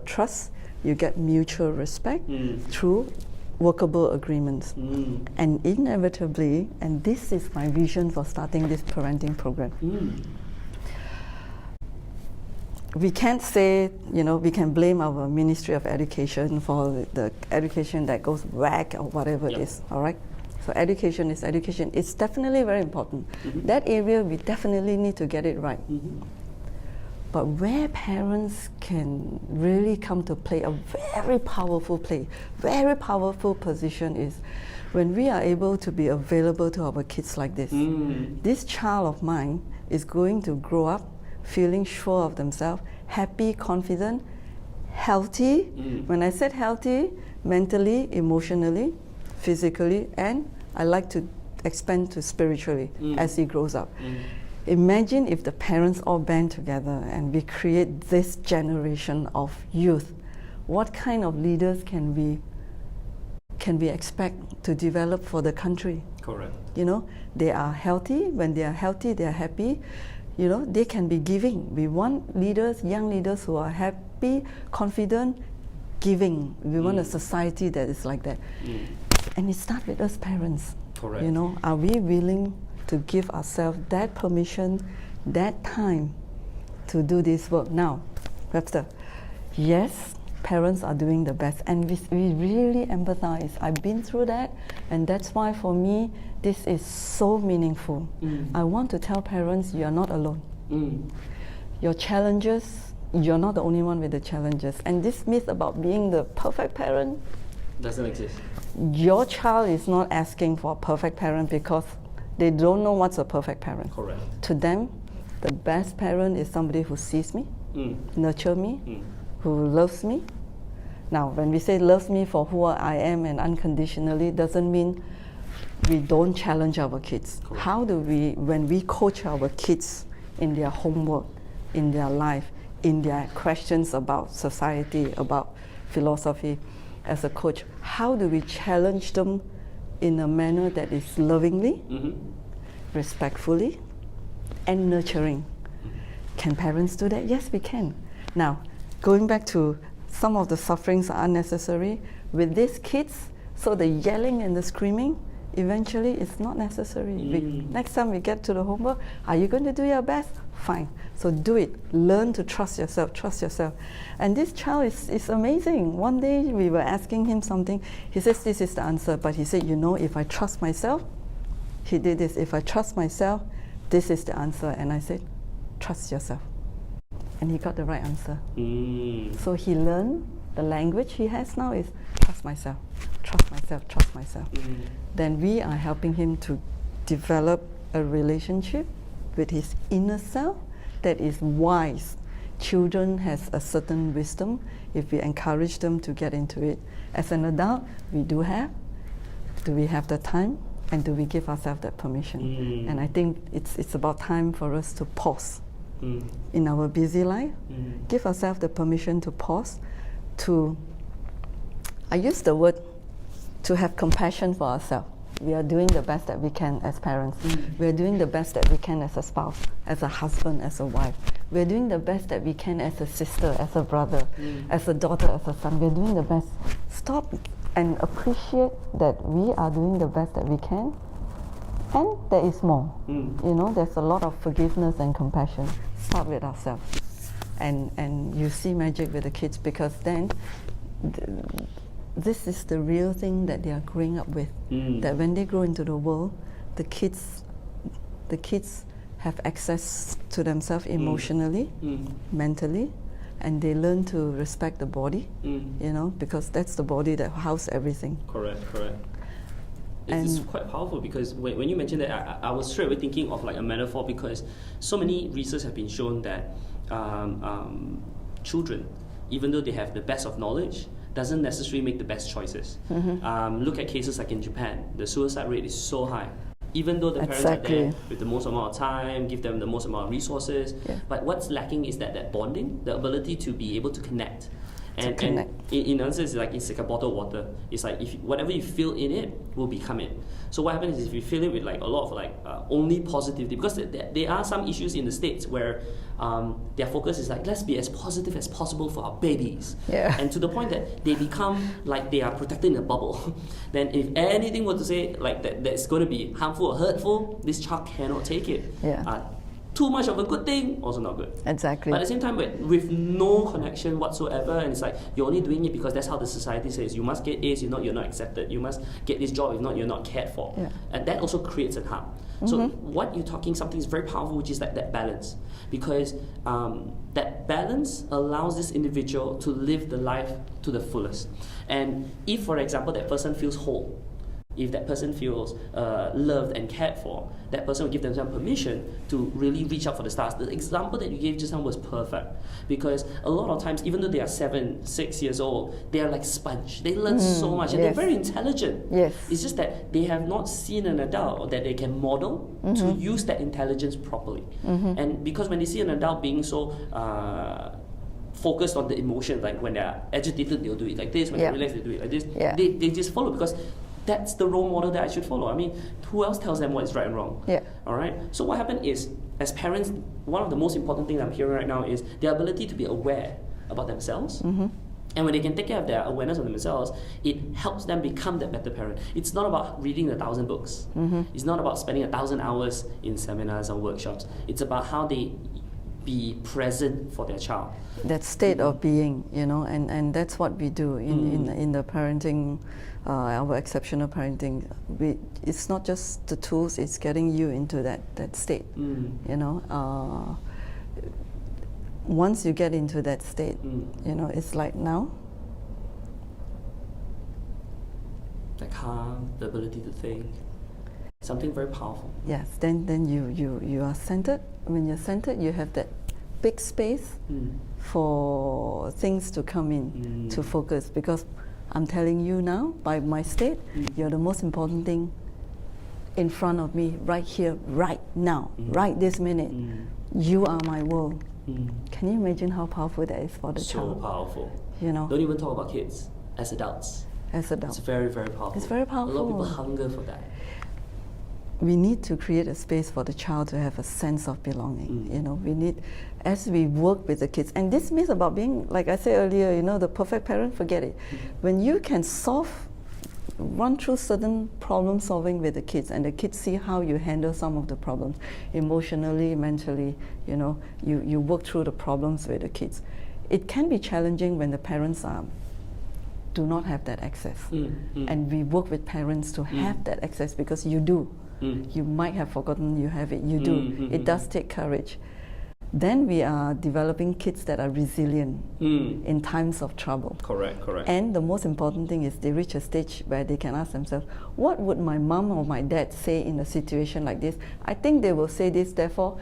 trust, you get mutual respect through workable agreements. And inevitably, and this is my vision for starting this parenting program, we can't say, you know, we can blame our Ministry of Education for the education that goes whack or whatever it is, all right? So education is education. It's definitely very important. That area, we definitely need to get it right. But where parents can really come to play a very powerful position is when we are able to be available to our kids like this. This child of mine is going to grow up feeling sure of themselves, happy, confident, healthy. When I said healthy, mentally, emotionally, physically, and I like to expand to spiritually as he grows up. Imagine if the parents all band together and we create this generation of youth. What kind of leaders can we expect to develop for the country? Correct. You know, they are healthy. When they are healthy, they are happy. You know, they can be giving. We want leaders, young leaders who are happy, confident, giving. We want a society that is like that. And it starts with us parents. Correct. You know, are we willing to give ourselves that permission, that time to do this work? Now, Webster, yes, parents are doing the best, and we really empathize. I've been through that, and that's why for me, this is so meaningful. I want to tell parents, you are not alone. Your challenges, you're not the only one with the challenges. And this myth about being the perfect parent doesn't exist. Your child is not asking for a perfect parent because they don't know what's a perfect parent. Correct. To them, the best parent is somebody who sees me, nurtures me, who loves me. Now, when we say loves me for who I am and unconditionally, doesn't mean we don't challenge our kids. Correct. How do we, when we coach our kids in their homework, in their life, in their questions about society, about philosophy, as a coach, how do we challenge them in a manner that is lovingly, respectfully, and nurturing? Can parents do that? Yes, we can. Now, going back to some of the sufferings are unnecessary with these kids, so the yelling and the screaming, eventually it's not necessary. Next time we get to the homework, are you going to do your best? Fine. So do it. Learn to trust yourself. Trust yourself. And this child is amazing. One day we were asking him something. He says this is the answer, but he said, you know, if I trust myself, he did this. If I trust myself, this is the answer. And I said, trust yourself. And he got the right answer. So he learned the language he has now is trust myself, trust myself, trust myself. Then we are helping him to develop a relationship with his inner self that is wise. Children has a certain wisdom if we encourage them to get into it. As an adult, we do we have the time, and do we give ourselves that permission? And I think it's about time for us to pause in our busy life. Give ourselves the permission to pause, I use the word, to have compassion for ourselves. We are doing the best that we can as parents. We are doing the best that we can as a spouse, as a husband, as a wife. We are doing the best that we can as a sister, as a brother, as a daughter, as a son. We are doing the best. Stop and appreciate that we are doing the best that we can. And there is more. There's a lot of forgiveness and compassion. Start with ourselves. And you see magic with the kids, because then this is the real thing that they are growing up with. That when they grow into the world, the kids have access to themselves emotionally, mentally, and they learn to respect the body, because that's the body that houses everything. Correct. It's quite powerful, because when you mentioned that, I was straight away thinking of like a metaphor, because so many research have been shown that children, even though they have the best of knowledge, doesn't necessarily make the best choices. Look at cases like in Japan. The suicide rate is so high. Even though the parents are there with the most amount of time, give them the most amount of resources, but what's lacking is that bonding, the ability to be able to connect. And in answer, it's like a bottle of water. It's like whatever you fill in it will become it. So what happens is if you fill it with like a lot of only positivity, because there are some issues in the States where their focus is like, let's be as positive as possible for our babies. And to the point that they become like they are protected in a bubble. Then if anything were to say like that's going to be harmful or hurtful, this child cannot take it. Too much of a good thing, also not good. Exactly. But at the same time, with no connection whatsoever, and it's like you're only doing it because that's how the society says. You must get A's, you're not accepted. You must get this job, if not, you're not cared for. And that also creates a harm. So what you're talking, something is very powerful, which is like that balance. Because that balance allows this individual to live the life to the fullest. And if, for example, that person feels whole, if that person feels loved and cared for, that person will give themselves permission to really reach out for the stars. The example that you gave just now was perfect, because a lot of times, even though they are 7, 6 years old, they are like sponge. They learn so much, and they're very intelligent. It's just that they have not seen an adult that they can model to use that intelligence properly. And because when they see an adult being so focused on the emotion, like when they're agitated, they'll do it like this. When they're relaxed, they do it like this. They just follow, because that's the role model that I should follow. I mean, who else tells them what is right and wrong? All right. So what happened is, as parents, one of the most important things I'm hearing right now is their ability to be aware about themselves. And when they can take care of their awareness of themselves, it helps them become that better parent. It's not about reading 1,000 books. It's not about spending 1,000 hours in seminars or workshops. It's about how they be present for their child. That state of being, and that's what we do in the parenting, our exceptional parenting. It's not just the tools, it's getting you into that state, Once you get into that state, it's like now. Like calm, the ability to think. Something very powerful. Yes, then you are centered. When you're centered, you have that big space for things to come in, to focus. Because I'm telling you now, by my state, you're the most important thing in front of me, right here, right now, right this minute. You are my world. Can you imagine how powerful that is for the child? So powerful. Don't even talk about kids, as adults. As adults. It's very, very powerful. It's very powerful. A lot of people hunger for that. We need to create a space for the child to have a sense of belonging. We need, as we work with the kids, and this means about being, like I said earlier, the perfect parent, forget it. When you can run through certain problem solving with the kids, and the kids see how you handle some of the problems, emotionally, mentally, you work through the problems with the kids. It can be challenging when the parents do not have that access. And we work with parents to have that access, because you do. You might have forgotten you have it. You do. It does take courage. Then we are developing kids that are resilient in times of trouble. Correct. And the most important thing is they reach a stage where they can ask themselves, what would my mom or my dad say in a situation like this? I think they will say this, therefore,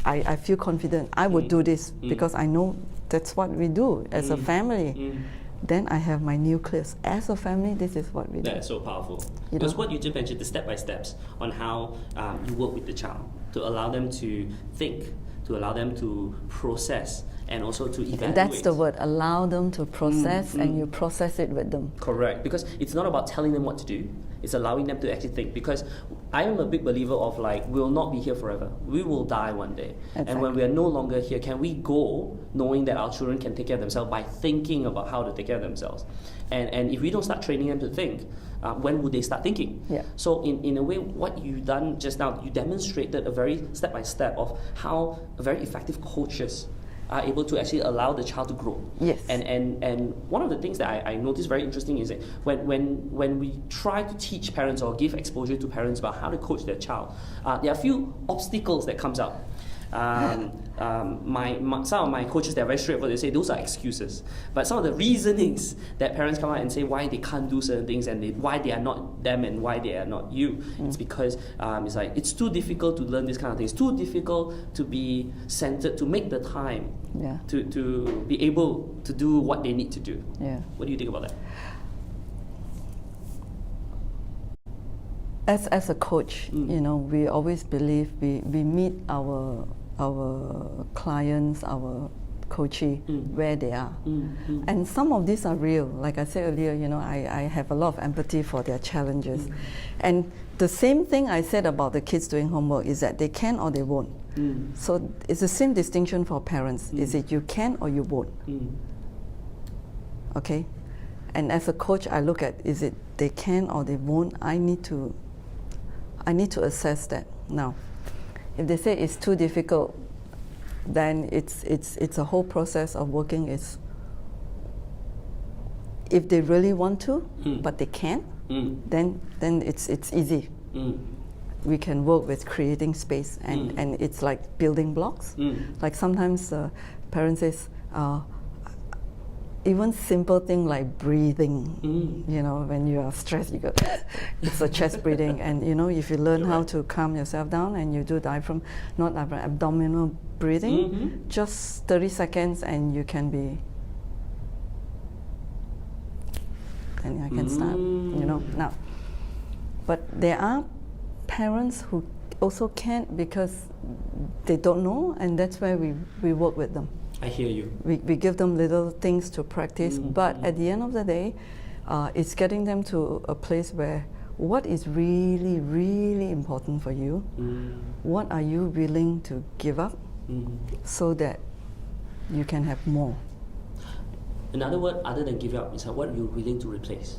I feel confident. I would do this because I know that's what we do as a family. Then I have my nucleus. As a family, this is what we do. That's so powerful. Because what you just mentioned, the step-by-steps on how you work with the child to allow them to think, to allow them to process, and also to evaluate. That's the word, allow them to process, and you process it with them. Correct, because it's not about telling them what to do, it's allowing them to actually think. Because I am a big believer of we will not be here forever. We will die one day. Exactly. And when we are no longer here, can we go knowing that our children can take care of themselves by thinking about how to take care of themselves? And if we don't start training them to think, when would they start thinking? Yeah. So in a way, what you've done just now, you demonstrated a very step-by-step of how very effective coaches are able to actually allow the child to grow. Yes. And one of the things that I noticed very interesting is that when we try to teach parents or give exposure to parents about how to coach their child, there are a few obstacles that comes out. Some of my coaches, they're very straightforward. They say those are excuses. But some of the reasonings that parents come out and say why they can't do certain things and why they are not them and why they are not you, it's because it's too difficult to learn this kind of thing. It's too difficult to be centered, to make the time to be able to do what they need to do. Yeah. What do you think about that? As a coach, we always believe we meet our clients, our coachee, where they are. And some of these are real. Like I said earlier, I have a lot of empathy for their challenges. And the same thing I said about the kids doing homework is that they can or they won't. So it's the same distinction for parents. Is it you can or you won't? Okay? And as a coach, I look at, is it they can or they won't? I need to assess that. Now, if they say it's too difficult, then it's a whole process of working. If they really want to, but they can't, then it's easy. We can work with creating space, and it's like building blocks. Like sometimes parents says, even simple thing like breathing, when you are stressed, you go, it's a chest breathing. And if you learn how to calm yourself down and you do abdominal breathing, just 30 seconds and you can be, and I can start, now. But there are parents who also can't because they don't know, and that's where we work with them. I hear you. We give them little things to practice, but at the end of the day, it's getting them to a place where what is really, really important for you, what are you willing to give up so that you can have more. Another word other than give up is what you're willing to replace.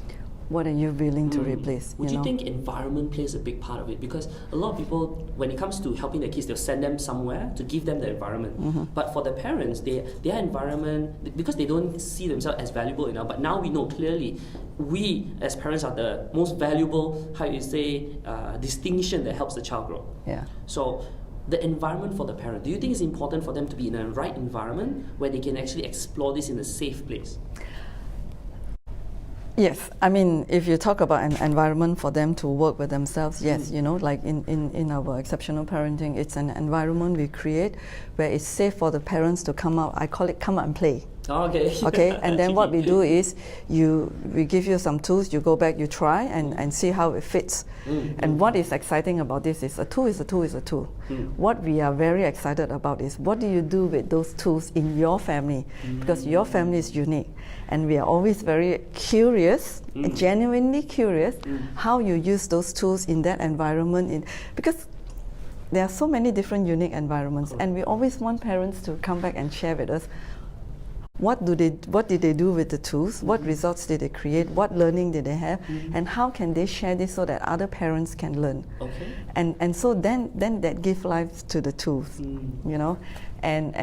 What are you willing to replace? Would you think environment plays a big part of it? Because a lot of people, when it comes to helping their kids, they'll send them somewhere to give them the environment. But for the parents, their environment, because they don't see themselves as valuable enough, but now we know clearly, we as parents are the most valuable, distinction that helps the child grow. Yeah. So the environment for the parent, do you think it's important for them to be in a right environment where they can actually explore this in a safe place? Yes, I mean, if you talk about an environment for them to work with themselves, yes, like in our exceptional parenting, it's an environment we create where it's safe for the parents to come out. I call it come out and play. Okay. Okay, and then what we do is we give you some tools, you go back, you try and see how it fits. And what is exciting about this is a tool is a tool is a tool. What we are very excited about is what do you do with those tools in your family? Because your family is unique. And we are always very curious, genuinely curious, how you use those tools in that environment. Because there are so many different unique environments, and we always want parents to come back and share with us what did they do with the tools, what results did they create, what learning did they have, and how can they share this so that other parents can learn. Okay. And so then that gives life to the tools, and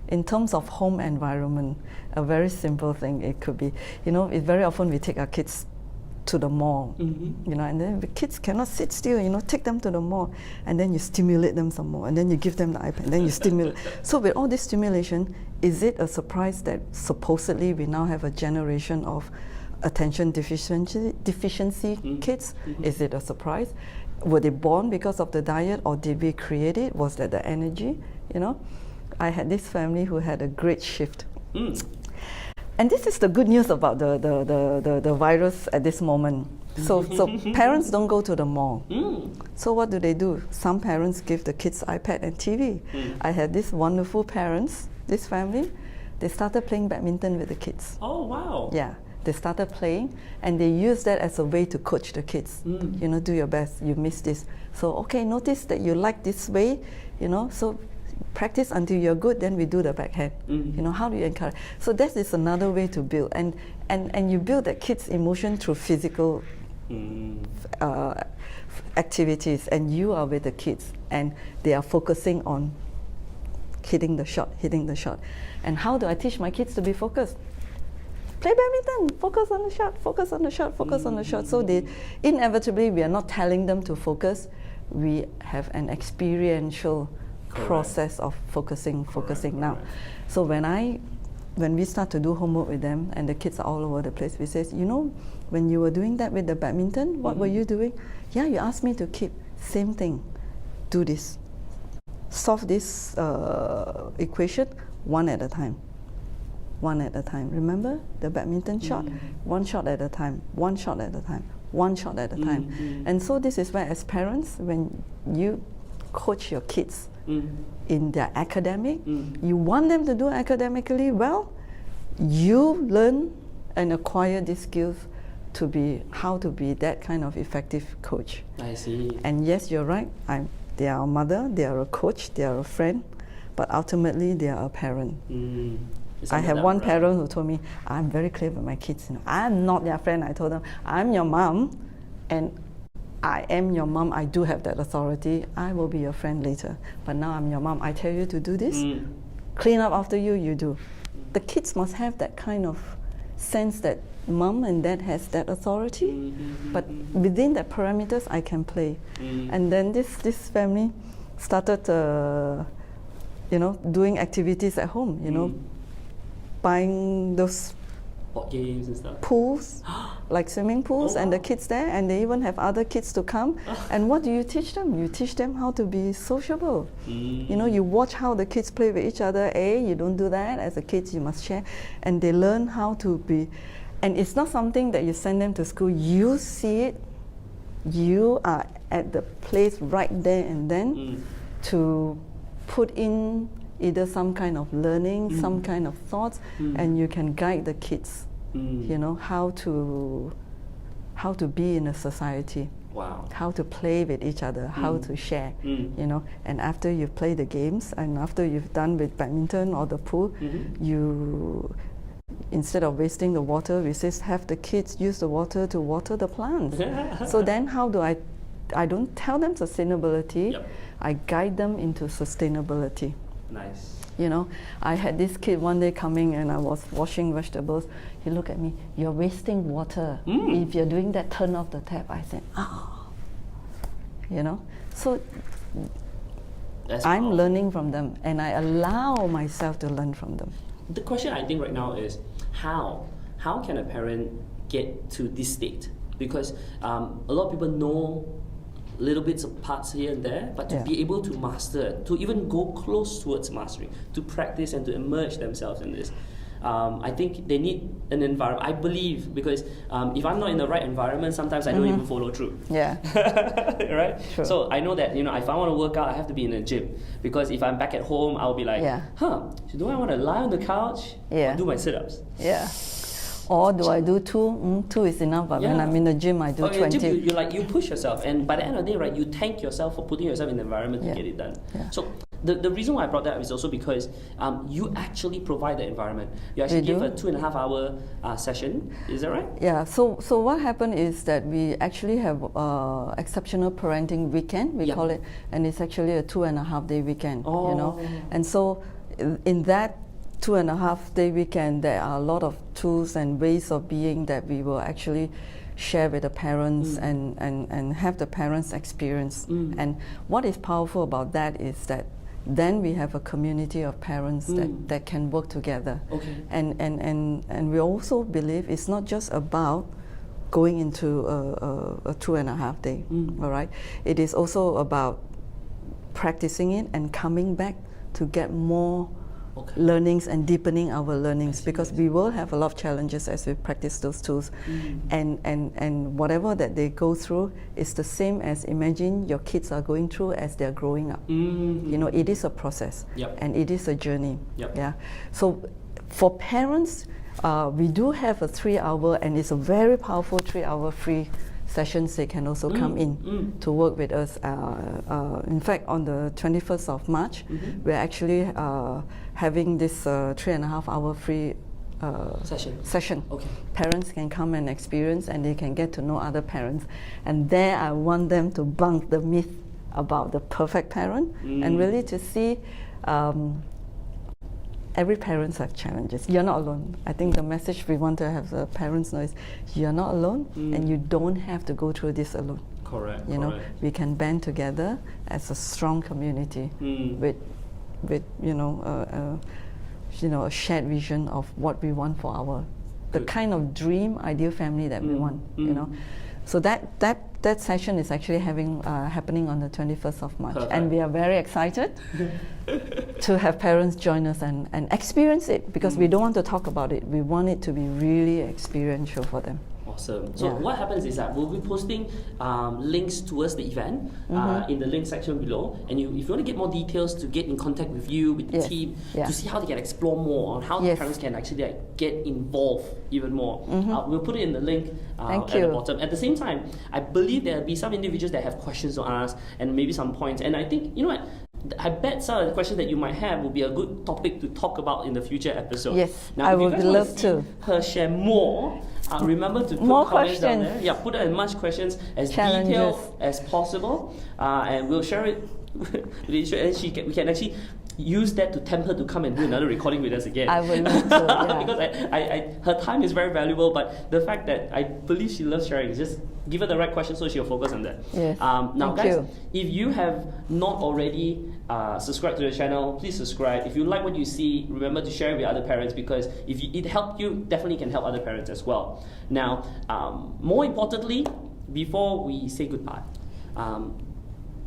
in terms of home environment, a very simple thing it could be, very often we take our kids to the mall, you know, and then the kids cannot sit still, you know, take them to the mall, and then you stimulate them some more, and then you give them the iPad, and then you stimulate. So with all this stimulation, is it a surprise that supposedly we now have a generation of attention deficiency kids? Is it a surprise? Were they born because of the diet, or did we create it? Was that the energy? You know, I had this family who had a great shift. And this is the good news about the virus at this moment. So parents don't go to the mall. So what do? Some parents give the kids iPad and TV. I had these wonderful parents, this family, they started playing badminton with the kids. Oh, wow. Yeah, they started playing, and they use that as a way to coach the kids. You know, do your best, you missed this. So, okay, notice that you like this way, you know, so practice until you're good, then we do the backhand. You know, how do you encourage? So that is another way to build. And you build that kid's emotion through physical activities, and you are with the kids, and they are focusing on hitting the shot. And how do I teach my kids to be focused? Play badminton, focus on the shot, focus on the shot, focus on the shot. So they, inevitably, we are not telling them to focus, we have an experiential process of focusing now. So when we start to do homework with them, and the kids are all over the place, we say, you know, when you were doing that with the badminton, what were you doing? Yeah, you asked me to keep, same thing, do this. Solve this equation one at a time. One at a time. Remember the badminton shot? One shot at a time, one shot at a time, one shot at a time. And so this is where, as parents, when you coach your kids in their academic, you want them to do academically well, you learn and acquire these skills to be, how to be that kind of effective coach. I see. And yes, you're right, they are a mother, they are a coach, they are a friend, but ultimately they are a parent. I have one parent who told me, I'm very clear with my kids, you know, I'm not their friend. I told them, I'm your mom, and I am your mom, I do have that authority, I will be your friend later. But now I'm your mom, I tell you to do this, clean up after you, you do. The kids must have that kind of sense that mom and dad has that authority, but within that parameters I can play. And then this family started, you know, doing activities at home, you know, buying those board games and stuff, pools, like swimming pools, and the kids there, and they even have other kids to come. And what do you teach them? You teach them how to be sociable. You know, you watch how the kids play with each other. You don't do that. As a kid, you must share. And they learn how to be. And it's not something that you send them to school. You see it. You are at the place right there and then to put in either some kind of learning, some kind of thoughts, and you can guide the kids, you know, how to be in a society, how to play with each other, how to share, you know. And after you play the games, and after you've done with badminton or the pool, you, instead of wasting the water, we say have the kids use the water to water the plants. So then how do I don't tell them sustainability, I guide them into sustainability. Nice. You know, I had this kid one day coming, and I was washing vegetables. He looked at me, you're wasting water. If you're doing that, turn off the tap. I said, you know. So I'm learning from them, and I allow myself to learn from them. The question I think right now is how can a parent get to this state? Because a lot of people know little bits of parts here and there, but to be able to master it, to even go close towards mastering, to practice and to immerse themselves in this, I think they need an environment. I believe, because if I'm not in the right environment, sometimes I don't even follow through. Yeah. Right? True. So I know that, you know, if I want to work out, I have to be in a gym. Because if I'm back at home, I'll be like, do I want to lie on the couch or do my sit-ups? Yeah. Or do I do 2? 2 is enough, but when I'm in the gym, I do 20. Gym, you push yourself, and by the end of the day, right, you thank yourself for putting yourself in the environment to get it done. So the reason why I brought that up is also because you actually provide the environment. You actually give a 2.5-hour session. Is that right? Yeah. So what happened is that we actually have exceptional parenting weekend, we call it, and it's actually a 2.5-day weekend. You know, and so in that 2.5-day weekend, there are a lot of tools and ways of being that we will actually share with the parents and have the parents experience. And what is powerful about that is that then we have a community of parents that can work together. Okay. And we also believe it's not just about going into a 2.5-day, all right? It is also about practicing it and coming back to get more learnings and deepening our learnings, because we will have a lot of challenges as we practice those tools. And whatever that they go through is the same as imagine your kids are going through as they're growing up. You know, it is a process and it is a journey. Yeah. So for parents, we do have a 3-hour, and it's a very powerful 3-hour free sessions. They can also come in to work with us. In fact, on the 21st of March, we're actually having this 3.5-hour free session. Okay. Parents can come and experience, and they can get to know other parents. And there I want them to bunk the myth about the perfect parent and really to see every parents have challenges. You're not alone. I think the message we want to have the parents know is you're not alone, and you don't have to go through this alone. Correct. You know, we can band together as a strong community with a shared vision of what we want for the kind of dream ideal family that we want. You know, so that session is actually happening on the 21st of March. Perfect. And we are very excited to have parents join us and experience it, because we don't want to talk about it. We want it to be really experiential for them. Awesome. So what happens is that we'll be posting links towards the event in the link section below. And if you want to get more details, to get in contact with you, with the team, to see how they can explore more on how the parents can actually get involved even more. We'll put it in the link at the bottom. At the same time, I believe there'll be some individuals that have questions to ask and maybe some points. And I think, you know what? I bet some of the questions that you might have will be a good topic to talk about in the future episode. Yes, now, I would love to. Her share more. Remember to put more comments questions. down there. Yeah, put as much questions as detailed as possible, and we'll share it with LiiChu, and we can actually use that to tempt her to come and do another recording with us again. I would love to, because her time is very valuable, but the fact that I believe she loves sharing, just give her the right question so she'll focus on that. Yes. Now guys, if you have not already subscribed to the channel, please subscribe. If you like what you see, remember to share it with other parents, because if it helped you, definitely can help other parents as well. Now, more importantly, before we say goodbye,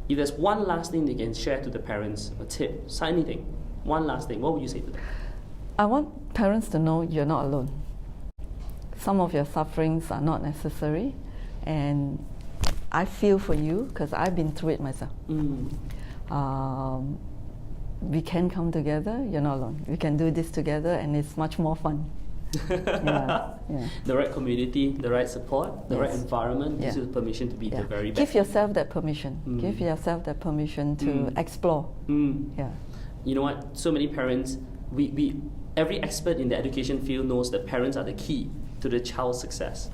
if there's one last thing they can share to the parents, a tip, anything, one last thing, what would you say to them? I want parents to know you're not alone. Some of your sufferings are not necessary, and I feel for you because I've been through it myself. We can come together, you're not alone. We can do this together, and it's much more fun. The right community, the right support, the right environment gives you the permission to be the very best. Give yourself that permission. Give yourself that permission to explore. Yeah. You know what? So many parents, every expert in the education field knows that parents are the key to the child's success.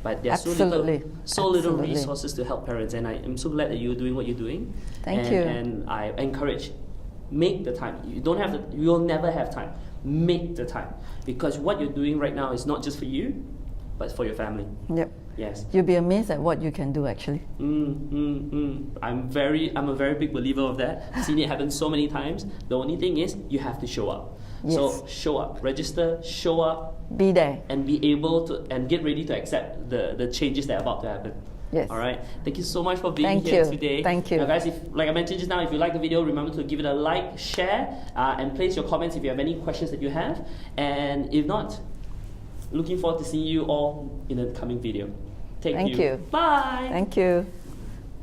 But there's so little resources to help parents, and I am so glad that you're doing what you're doing. Thank you. And I encourage, make the time. You don't have to. You'll never have time. Make the time, because what you're doing right now is not just for you, but for your family. Yep. Yes. You'll be amazed at what you can do actually. I'm a very big believer of that. I've seen it happen so many times. The only thing is you have to show up. Yes. So show up, register, show up, be there, and be able to and get ready to accept the changes that are about to happen. Yes. All right. Thank you so much for being here today. Thank you. Now, guys, like I mentioned just now, if you like the video, remember to give it a like, share, and place your comments if you have any questions that you have. And if not, looking forward to seeing you all in the coming video. Thank you. Bye. Thank you.